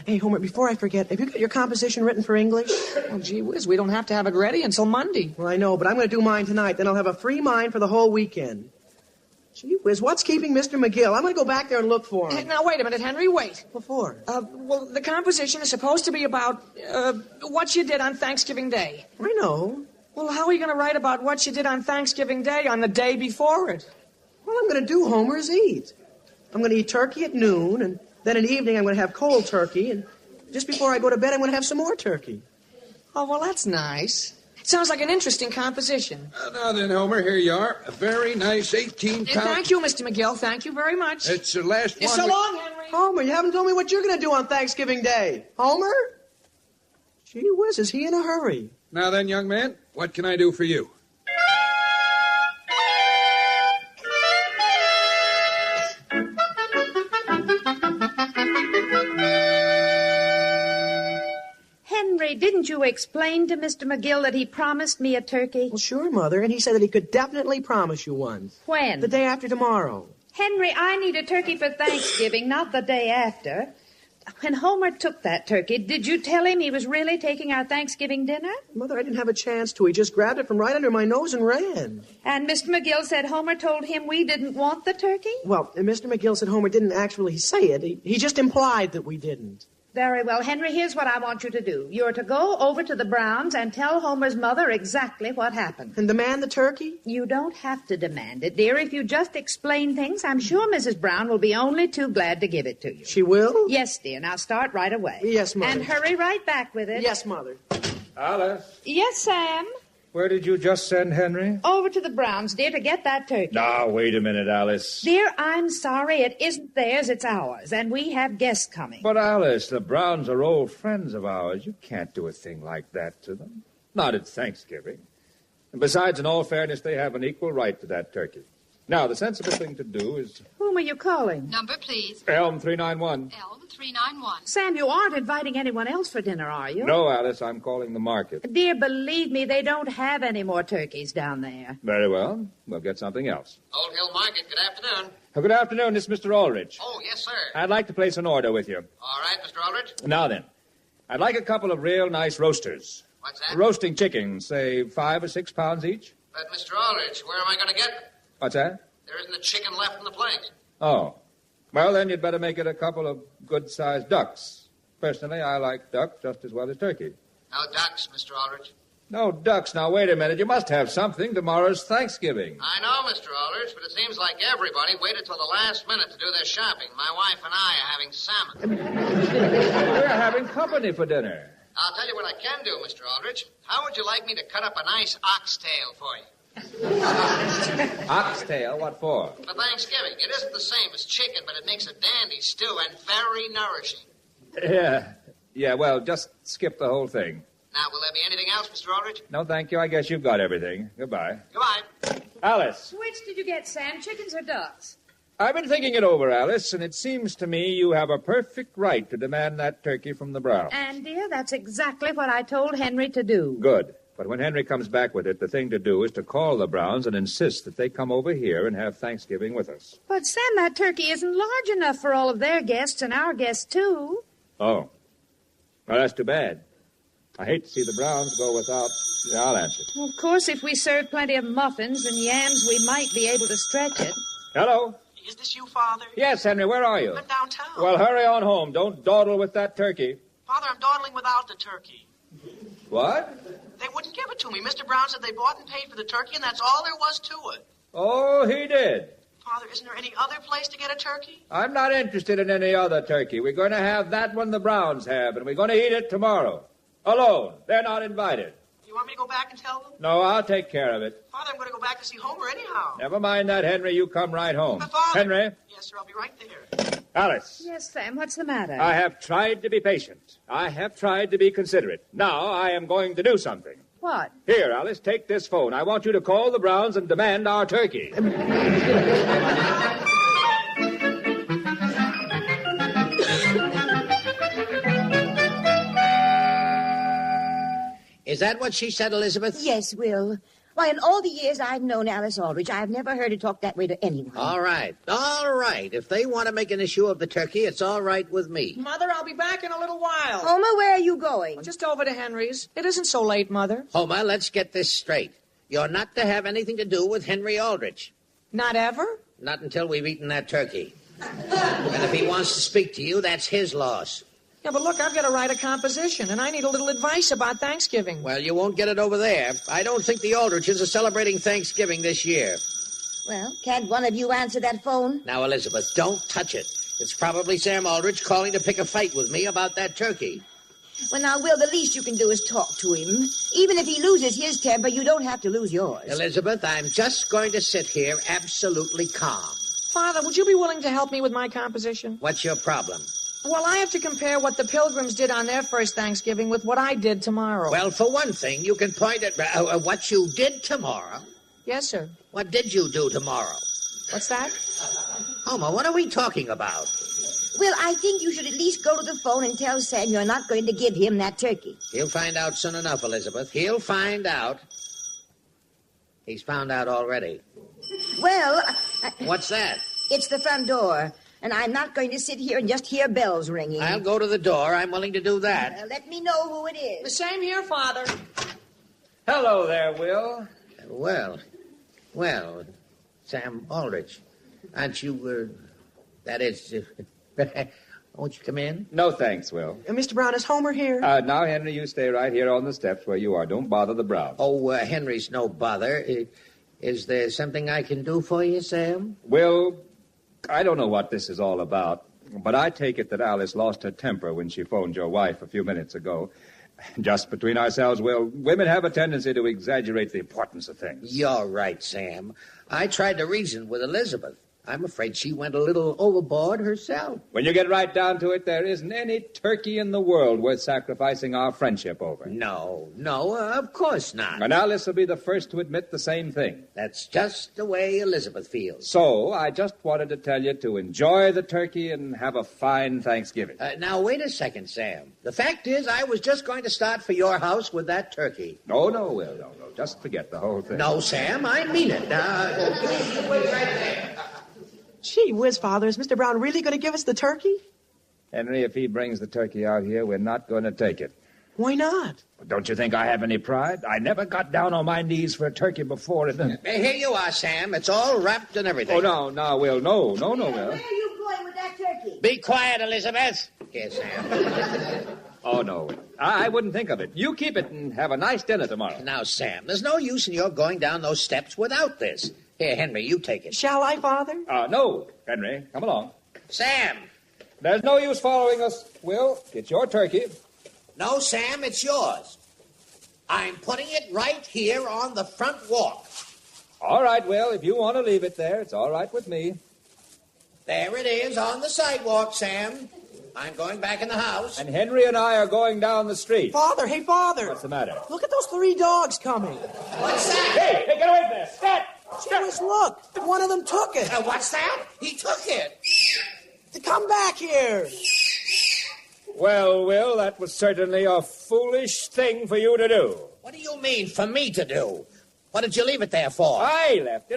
Hey, Homer, before I forget, have you got your composition written for English? Oh, gee whiz, we don't have to have it ready until Monday. Well, I know, but I'm going to do mine tonight. Then I'll have a free mind for the whole weekend. Gee whiz, what's keeping Mr. McGill? I'm going to go back there and look for him. Now, wait a minute, Henry, wait. What for? Well, the composition is supposed to be about, what you did on Thanksgiving Day. I know. Well, how are you going to write about what you did on Thanksgiving Day on the day before it? All I'm going to do, Homer, is eat. I'm going to eat turkey at noon, and then in the evening I'm going to have cold turkey, and just before I go to bed I'm going to have some more turkey. Oh, well, that's nice. Sounds like an interesting composition. Now then, Homer, here you are. A very nice 18-pound... Thank you, Mr. McGill. Thank you very much. It's the last one... So long, Henry. Homer, you haven't told me what you're going to do on Thanksgiving Day. Homer? Gee whiz, is he in a hurry? Now then, young man, what can I do for you? Henry, didn't you explain to Mr. McGill that he promised me a turkey? Well, sure, Mother, and he said that he could definitely promise you one. When? The day after tomorrow. Henry, I need a turkey for Thanksgiving, not the day after. When Homer took that turkey, did you tell him he was really taking our Thanksgiving dinner? Mother, I didn't have a chance to. He just grabbed it from right under my nose and ran. And Mr. McGill said Homer told him we didn't want the turkey? Well, Mr. McGill said Homer didn't actually say it. He just implied that we didn't. Very well, Henry, here's what I want you to do. You're to go over to the Browns and tell Homer's mother exactly what happened. And demand the turkey? You don't have to demand it, dear. If you just explain things, I'm sure Mrs. Brown will be only too glad to give it to you. She will? Yes, dear. Now start right away. Yes, Mother. And hurry right back with it. Yes, Mother. Alice, Yes, Sam? where did you just send Henry? Over to the Browns, dear, to get that turkey. Now, wait a minute, Alice. Dear, I'm sorry. It isn't theirs, it's ours. And we have guests coming. But, Alice, the Browns are old friends of ours. You can't do a thing like that to them. Not at Thanksgiving. And besides, in all fairness, they have an equal right to that turkey. Now, the sensible thing to do is... Whom are you calling? Number, please. Elm 391. Elm 391. Sam, you aren't inviting anyone else for dinner, are you? No, Alice, I'm calling the market. Dear, believe me, they don't have any more turkeys down there. Very well. We'll get something else. Old Hill Market, good afternoon. Good afternoon. This is Mr. Aldrich. Oh, yes, sir. I'd like to place an order with you. All right, Mr. Aldrich. Now then, I'd like a couple of real nice roasters. What's that? Roasting chickens, say 5 or 6 pounds each. But, Mr. Aldrich, where am I going to get them? What's that? There isn't a chicken left in the place. Oh. Well, then you'd better make it a couple of good-sized ducks. Personally, I like duck just as well as turkey. No ducks, Mr. Aldrich. No ducks. Now, wait a minute. You must have something. Tomorrow's Thanksgiving. I know, Mr. Aldrich, but it seems like everybody waited till the last minute to do their shopping. My wife and I are having salmon. We're having company for dinner. I'll tell you what I can do, Mr. Aldrich. How would you like me to cut up a nice oxtail for you? Oxtail? What for? For Thanksgiving. It isn't the same as chicken, but it makes a dandy stew and very nourishing. Yeah, well, just skip the whole thing. Now, will there be anything else, Mr. Aldrich? No, thank you. I guess you've got everything. Goodbye. Goodbye. Alice. Which did you get, Sam, chickens or ducks? I've been thinking it over, Alice, and it seems to me you have a perfect right to demand that turkey from the Browns. And, dear, that's exactly what I told Henry to do. Good. But when Henry comes back with it, the thing to do is to call the Browns and insist that they come over here and have Thanksgiving with us. But, Sam, that turkey isn't large enough for all of their guests and our guests, too. Oh. Well, that's too bad. I hate to see the Browns go without... Yeah, I'll answer. Well, of course, if we serve plenty of muffins and yams, we might be able to stretch it. Hello? Is this you, Father? Yes, Henry, where are you? I'm downtown. Well, hurry on home. Don't dawdle with that turkey. Father, I'm dawdling without the turkey. What? They wouldn't give it to me. Mr. Brown said they bought and paid for the turkey, and that's all there was to it. Oh, he did. Father, isn't there any other place to get a turkey? I'm not interested in any other turkey. We're going to have that one the Browns have, and we're going to eat it tomorrow. Alone. They're not invited. You want me to go back and tell them? No, I'll take care of it. Father, I'm going to go back to see Homer anyhow. Never mind that, Henry. You come right home. But Father... Henry? Yes, sir, I'll be right there. Alice. Yes, Sam, what's the matter? I have tried to be patient. I have tried to be considerate. Now I am going to do something. What? Here, Alice, take this phone. I want you to call the Browns and demand our turkey. Is that what she said, Elizabeth? Yes, Will. Why, in all the years I've known Alice Aldrich, I've never heard her talk that way to anyone. All right. If they want to make an issue of the turkey, it's all right with me. Mother, I'll be back in a little while. Homer, where are you going? Just over to Henry's. It isn't so late, Mother. Homer, let's get this straight. You're not to have anything to do with Henry Aldrich. Not ever? Not until we've eaten that turkey. And if he wants to speak to you, that's his loss. Yeah, but look, I've got to write a composition, and I need a little advice about Thanksgiving. Well, you won't get it over there. I don't think the Aldriches are celebrating Thanksgiving this year. Well, can't one of you answer that phone? Now, Elizabeth, don't touch it. It's probably Sam Aldrich calling to pick a fight with me about that turkey. Well, now, Will, the least you can do is talk to him. Even if he loses his temper, you don't have to lose yours. Elizabeth, I'm just going to sit here absolutely calm. Father, would you be willing to help me with my composition? What's your problem? Well, I have to compare what the Pilgrims did on their first Thanksgiving with what I did tomorrow. Well, for one thing, you can point at what you did tomorrow. Yes, sir. What did you do tomorrow? What's that? Homer, what are we talking about? Well, I think you should at least go to the phone and tell Sam you're not going to give him that turkey. He'll find out soon enough, Elizabeth. He'll find out. He's found out already. Well... What's that? It's the front door, and I'm not going to sit here and just hear bells ringing. I'll go to the door. I'm willing to do that. Let me know who it is. The same here, Father. Hello there, Will. Well, Sam Aldrich. Aren't you, won't you come in? No, thanks, Will. Mr. Brown, is Homer here? Now, Henry, you stay right here on the steps where you are. Don't bother the Browns. Oh, Henry's no bother. Is there something I can do for you, Sam? Will, I don't know what this is all about, but I take it that Alice lost her temper when she phoned your wife a few minutes ago. Just between ourselves, Will, women have a tendency to exaggerate the importance of things. You're right, Sam. I tried to reason with Elizabeth. I'm afraid she went a little overboard herself. When you get right down to it, there isn't any turkey in the world worth sacrificing our friendship over. No, of course not. And Alice will be the first to admit the same thing. That's just the way Elizabeth feels. So, I just wanted to tell you to enjoy the turkey and have a fine Thanksgiving. Now, wait a second, Sam. The fact is, I was just going to start for your house with that turkey. No, Will, no. Just forget the whole thing. No, Sam, I mean it. Wait right there. Gee whiz, Father, is Mr. Brown really going to give us the turkey? Henry, if he brings the turkey out here, we're not going to take it. Why not? Don't you think I have any pride? I never got down on my knees for a turkey before. Here you are, Sam. It's all wrapped and everything. Oh, no, Will. No, Will. Where are you going with that turkey? Be quiet, Elizabeth. Here, Sam. Oh, no, Will. I wouldn't think of it. You keep it and have a nice dinner tomorrow. Now, Sam, there's no use in your going down those steps without this. Here, Henry, you take it. Shall I, Father? No, Henry. Come along. Sam! There's no use following us, Will. It's your turkey. No, Sam, it's yours. I'm putting it right here on the front walk. All right, Will. If you want to leave it there, it's all right with me. There it is on the sidewalk, Sam. I'm going back in the house. And Henry and I are going down the street. Father, hey, Father. What's the matter? Look at those 3 dogs coming. What's that? Hey, get away from there. Stop! Just look. One of them took it. What's that? He took it. Come back here. Well, Will, that was certainly a foolish thing for you to do. What do you mean, for me to do? What did you leave it there for? I left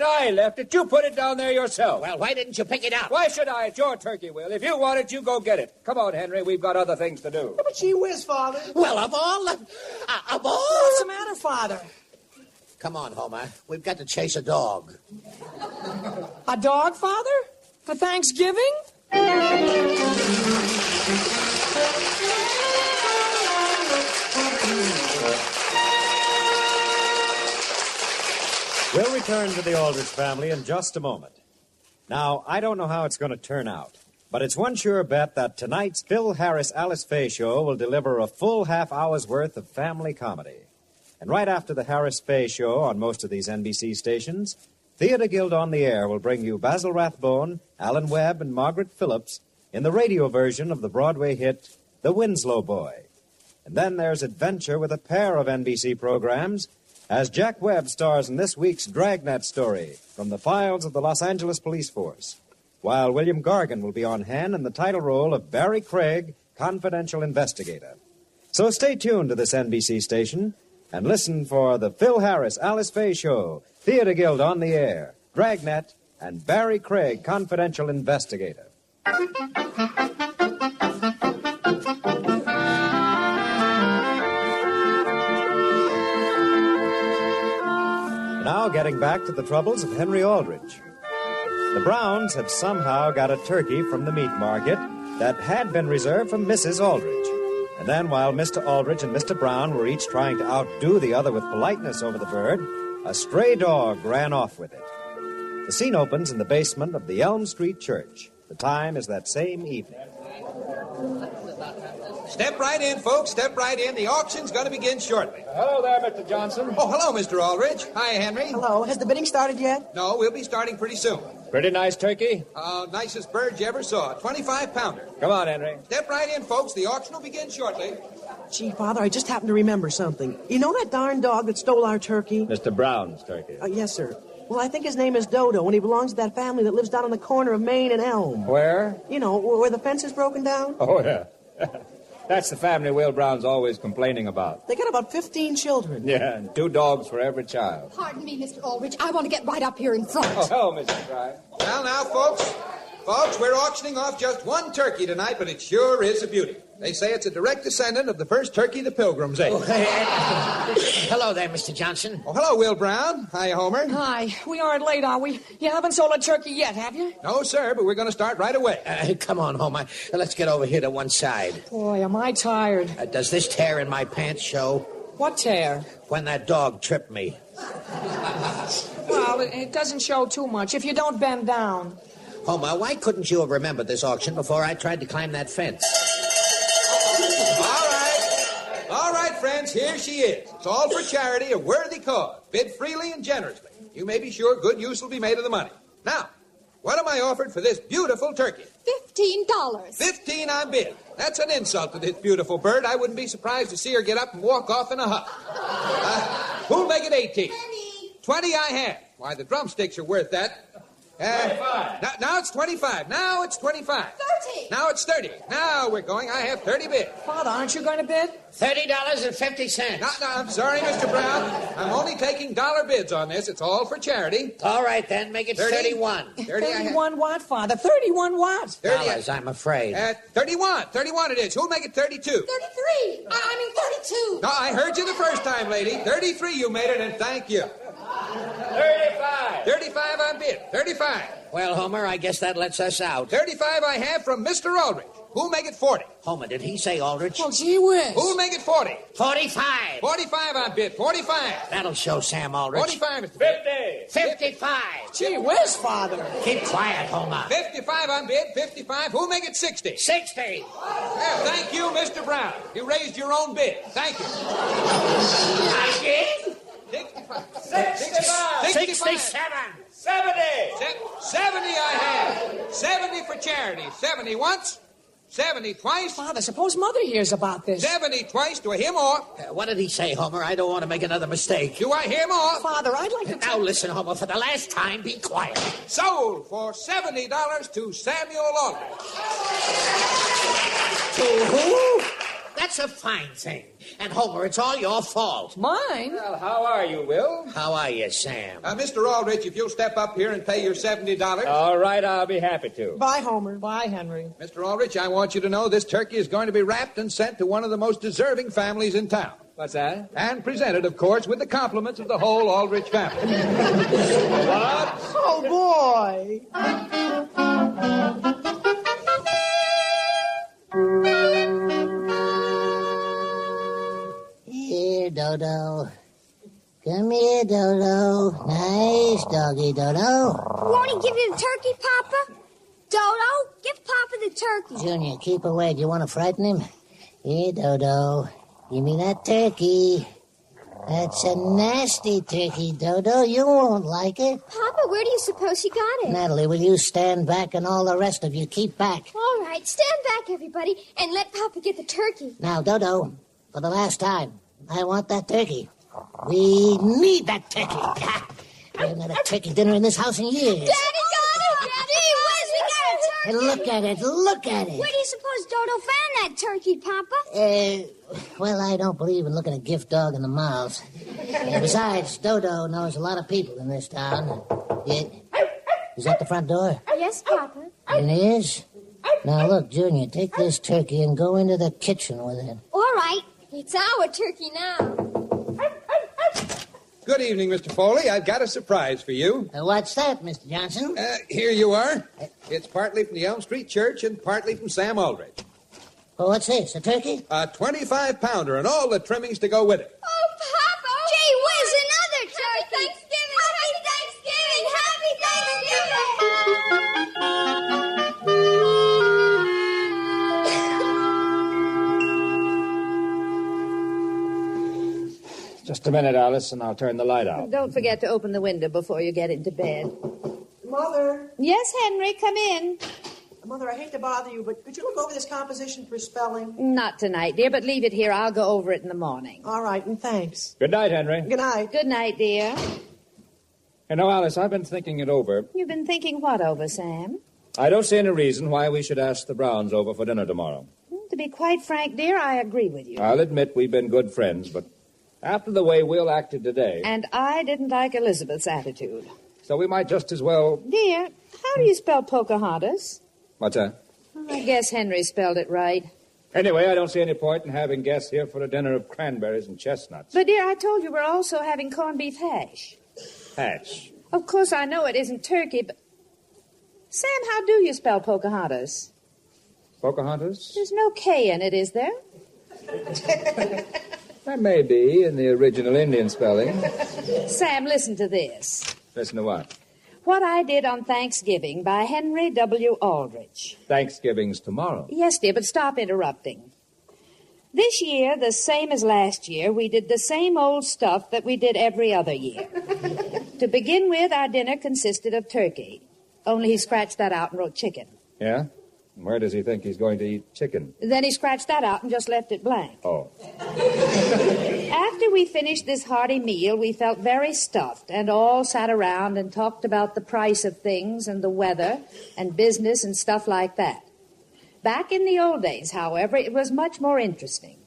it. You put it down there yourself. Well, why didn't you pick it up? Why should I? It's your turkey, Will. If you want it, you go get it. Come on, Henry. We've got other things to do. Yeah, but gee whiz, Father. Well, of all... What's the matter, Father? Come on, Homer. We've got to chase a dog. A dog, Father? For Thanksgiving? We'll return to the Aldrich family in just a moment. Now, I don't know how it's going to turn out, but it's one sure bet that tonight's Phil Harris Alice Faye show will deliver a full half hour's worth of family comedy. And right after the Harris Faye show on most of these NBC stations, Theater Guild on the Air will bring you Basil Rathbone, Alan Webb, and Margaret Phillips in the radio version of the Broadway hit The Winslow Boy. And then there's adventure with a pair of NBC programs as Jack Webb stars in this week's Dragnet story from the files of the Los Angeles Police Force, while William Gargan will be on hand in the title role of Barry Craig, confidential investigator. So stay tuned to this NBC station and listen for the Phil Harris Alice Faye Show, Theater Guild on the Air, Dragnet, and Barry Craig, confidential investigator. Now getting back to the troubles of Henry Aldrich. The Browns had somehow got a turkey from the meat market that had been reserved for Mrs. Aldrich. And then while Mr. Aldrich and Mr. Brown were each trying to outdo the other with politeness over the bird, a stray dog ran off with it. The scene opens in the basement of the Elm Street Church. The time is that same evening. Step right in, folks. Step right in. The auction's going to begin shortly. Hello there, Mr. Johnson. Oh, hello, Mr. Aldrich. Hi, Henry. Hello. Has the bidding started yet? No, we'll be starting pretty soon. Pretty nice turkey. Nicest bird you ever saw. 25-pounder. Come on, Henry. Step right in, folks. The auction will begin shortly. Gee, Father, I just happened to remember something. You know that darn dog that stole our turkey? Mr. Brown's turkey. Yes, sir. Well, I think his name is Dodo, and he belongs to that family that lives down on the corner of Main and Elm. Where? You know, where the fence is broken down. Oh, yeah. That's the family Will Brown's always complaining about. They got about 15 children. Yeah, and 2 dogs for every child. Pardon me, Mr. Aldrich. I want to get right up here in front. Oh, hello, Mrs. Fry. Well, now, folks. Folks, we're auctioning off just one turkey tonight, but it sure is a beauty. They say it's a direct descendant of the first turkey the Pilgrims ate. Oh, hello there, Mr. Johnson. Oh, hello, Will Brown. Hi, Homer. Hi. We aren't late, are we? You haven't sold a turkey yet, have you? No, sir, but we're going to start right away. Come on, Homer. Let's get over here to one side. Boy, am I tired. Does this tear in my pants show? What tear? When that dog tripped me. Well, it doesn't show too much if you don't bend down. Homer, why couldn't you have remembered this auction before I tried to climb that fence? All right, friends, here she is. It's all for charity, a worthy cause. Bid freely and generously. You may be sure good use will be made of the money. Now, what am I offered for this beautiful turkey? $15. 15 on bid. That's an insult to this beautiful bird. I wouldn't be surprised to see her get up and walk off in a huff. Who'll make it 18? 20 I have. Why, the drumsticks are worth that. 25. Now it's 25. Now it's 25. 30. Now it's 30. Now we're going. I have 30 bids. Father, aren't you going to bid? $30.50. No, I'm sorry, Mr. Brown. I'm only taking dollar bids on this. It's all for charity. All right, then. Make it 31. 31 what, Father? 31 what? Dollars, I'm afraid. 31. 31 it is. Who'll make it 32? 33. I mean 32. No, I heard you the first time, lady. 33 you made it, and thank you. 35. 35 on bid. 35. Well, Homer, I guess that lets us out. 35 I have from Mr. Aldrich. Who'll make it 40? Homer, did he say Aldrich? Well, gee whiz. Who'll make it 40? 45. 45 on bid. 45. That'll show Sam Aldrich. 45, Mr. 50. 55. Gee whiz, Father. Keep quiet, Homer. 55 on bid. 55. Who'll make it 60? 60. Well, thank you, Mr. Brown. You raised your own bid. Thank you. I did? 65. 65. 67. 70. 70 I have. 70 for charity. 70 once. 70 twice. Father, suppose Mother hears about this. 70 twice. Do I hear more? What did he say, Homer? I don't want to make another mistake. Do I hear more? Father, I'd like to... Now listen, Homer, for the last time, be quiet. Sold for $70 to Samuel Aldrich. To who? That's a fine thing. And, Homer, it's all your fault. Mine? Well, how are you, Will? How are you, Sam? Mr. Aldrich, if you'll step up here and pay your $70. All right, I'll be happy to. Bye, Homer. Bye, Henry. Mr. Aldrich, I want you to know this turkey is going to be wrapped and sent to one of the most deserving families in town. What's that? And presented, of course, with the compliments of the whole Aldrich family. What? Oh, boy. Here, Dodo. Come here, Dodo. Nice doggy, Dodo. Won't he give you the turkey, Papa? Dodo, give Papa the turkey. Junior, keep away. Do you want to frighten him? Here, Dodo. Give me that turkey. That's a nasty turkey, Dodo. You won't like it. Papa, where do you suppose he got it? Natalie, will you stand back and all the rest of you keep back? All right, stand back, everybody, and let Papa get the turkey. Now, Dodo, for the last time, I want that turkey. We need that turkey. We haven't had a turkey dinner in this house in years. Daddy got it! Daddy, where's we got a turkey? Hey, look at it, look at it. Where do you suppose Dodo found that turkey, Papa? Well, I don't believe in looking a gift dog in the mouth. Besides, Dodo knows a lot of people in this town. Is that the front door? Yes, Papa. It is? Now, look, Junior, take this turkey and go into the kitchen with it. All right. It's our turkey now. Good evening, Mr. Foley. I've got a surprise for you. What's that, Mr. Johnson? Here you are. It's partly from the Elm Street Church and partly from Sam Aldrich. Oh, what's this, a turkey? A 25-pounder and all the trimmings to go with it. Oh, Papa! Gee whiz, another turkey! Happy Thanksgiving! Happy Thanksgiving! Happy Thanksgiving! Just a minute, Alice, and I'll turn the light out. Don't forget to open the window before you get into bed. Mother. Yes, Henry, come in. Mother, I hate to bother you, but could you look over this composition for spelling? Not tonight, dear, but leave it here. I'll go over it in the morning. All right, and thanks. Good night, Henry. Good night. Good night, dear. You know, Alice, I've been thinking it over. You've been thinking what over, Sam? I don't see any reason why we should ask the Browns over for dinner tomorrow. To be quite frank, dear, I agree with you. I'll admit we've been good friends, but after the way Will acted today... And I didn't like Elizabeth's attitude. So we might just as well... Dear, how do you spell Pocahontas? What's that? I guess Henry spelled it right. Anyway, I don't see any point in having guests here for a dinner of cranberries and chestnuts. But, dear, I told you we're also having corned beef hash. Hash. Of course, I know it isn't turkey, but... Sam, how do you spell Pocahontas? Pocahontas? There's no K in it, is there? There may be in the original Indian spelling. Sam, listen to this. Listen to what? What I Did on Thanksgiving by Henry W. Aldrich. Thanksgiving's tomorrow. Yes, dear, but stop interrupting. This year, the same as last year, we did the same old stuff that we did every other year. To begin with, our dinner consisted of turkey. Only he scratched that out and wrote chicken. Yeah? Where does he think he's going to eat chicken? Then he scratched that out and just left it blank. Oh. After we finished this hearty meal, we felt very stuffed and all sat around and talked about the price of things and the weather and business and stuff like that. Back in the old days, however, it was much more interesting.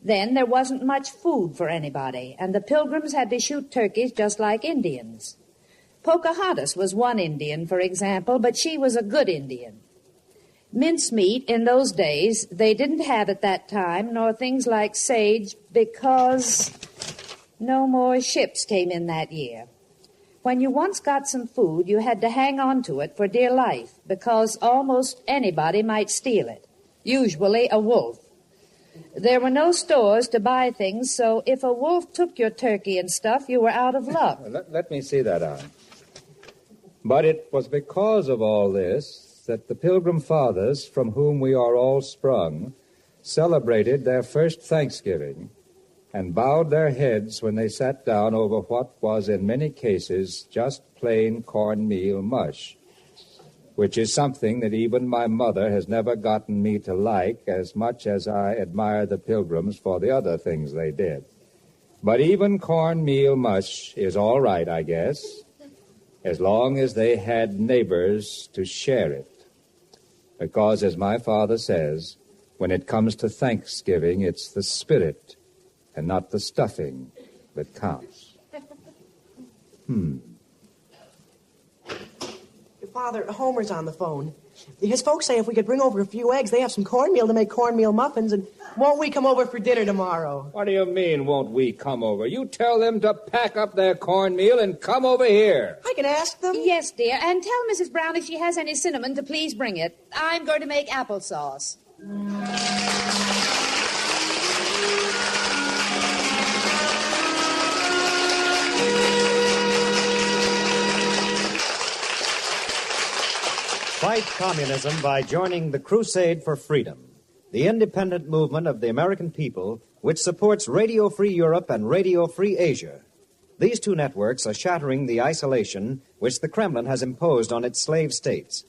Then there wasn't much food for anybody, and the Pilgrims had to shoot turkeys just like Indians. Pocahontas was one Indian, for example, but she was a good Indian. Mincemeat, in those days, they didn't have at that time, nor things like sage, because no more ships came in that year. When you once got some food, you had to hang on to it for dear life, because almost anybody might steal it, usually a wolf. There were no stores to buy things, so if a wolf took your turkey and stuff, you were out of luck. Let me see that out. But it was because of all this that the Pilgrim Fathers, from whom we are all sprung, celebrated their first Thanksgiving and bowed their heads when they sat down over what was in many cases just plain cornmeal mush, which is something that even my mother has never gotten me to like as much as I admire the Pilgrims for the other things they did. But even cornmeal mush is all right, I guess, as long as they had neighbors to share it. Because, as my father says, when it comes to Thanksgiving, it's the spirit and not the stuffing that counts. Father, Homer's on the phone. His folks say if we could bring over a few eggs, they have some cornmeal to make cornmeal muffins, and won't we come over for dinner tomorrow? What do you mean, won't we come over? You tell them to pack up their cornmeal and come over here. I can ask them. Yes, dear, and tell Mrs. Brown if she has any cinnamon to please bring it. I'm going to make applesauce. Fight communism by joining the Crusade for Freedom, the independent movement of the American people which supports Radio Free Europe and Radio Free Asia. These two networks are shattering the isolation which the Kremlin has imposed on its slave states.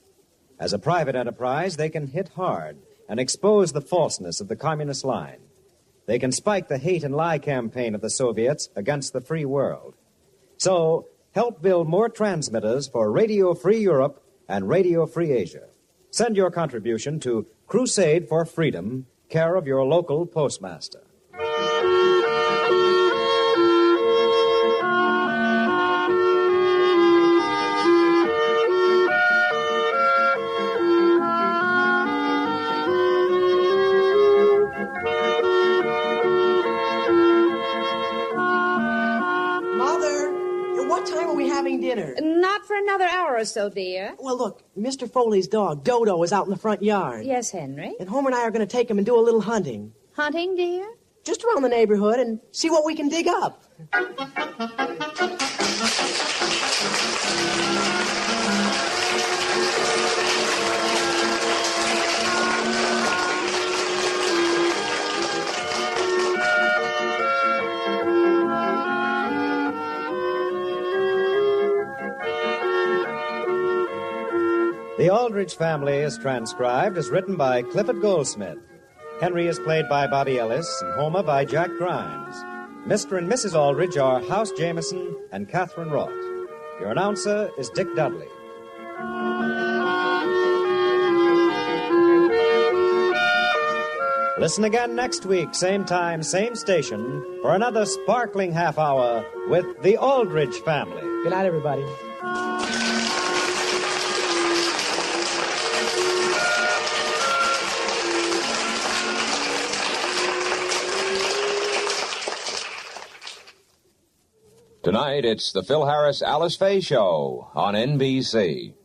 As a private enterprise, they can hit hard and expose the falseness of the communist line. They can spike the hate and lie campaign of the Soviets against the free world. So, help build more transmitters for Radio Free Europe and Radio Free Asia. Send your contribution to Crusade for Freedom, care of your local postmaster. Dinner. Not for another hour or so, dear. Well, look, Mr. Foley's dog, Dodo, is out in the front yard. Yes, Henry? And Homer and I are going to take him and do a little hunting. Hunting, dear? Just around the neighborhood and see what we can dig up. Aldrich Family is transcribed as written by Clifford Goldsmith. Henry is played by Bobby Ellis and Homer by Jack Grimes. Mr. and Mrs. Aldrich are House Jameson and Catherine Roth. Your announcer is Dick Dudley. Listen again next week, same time, same station, for another sparkling half hour with the Aldrich Family. Good night, everybody. Tonight, it's the Phil Harris Alice Faye Show on NBC.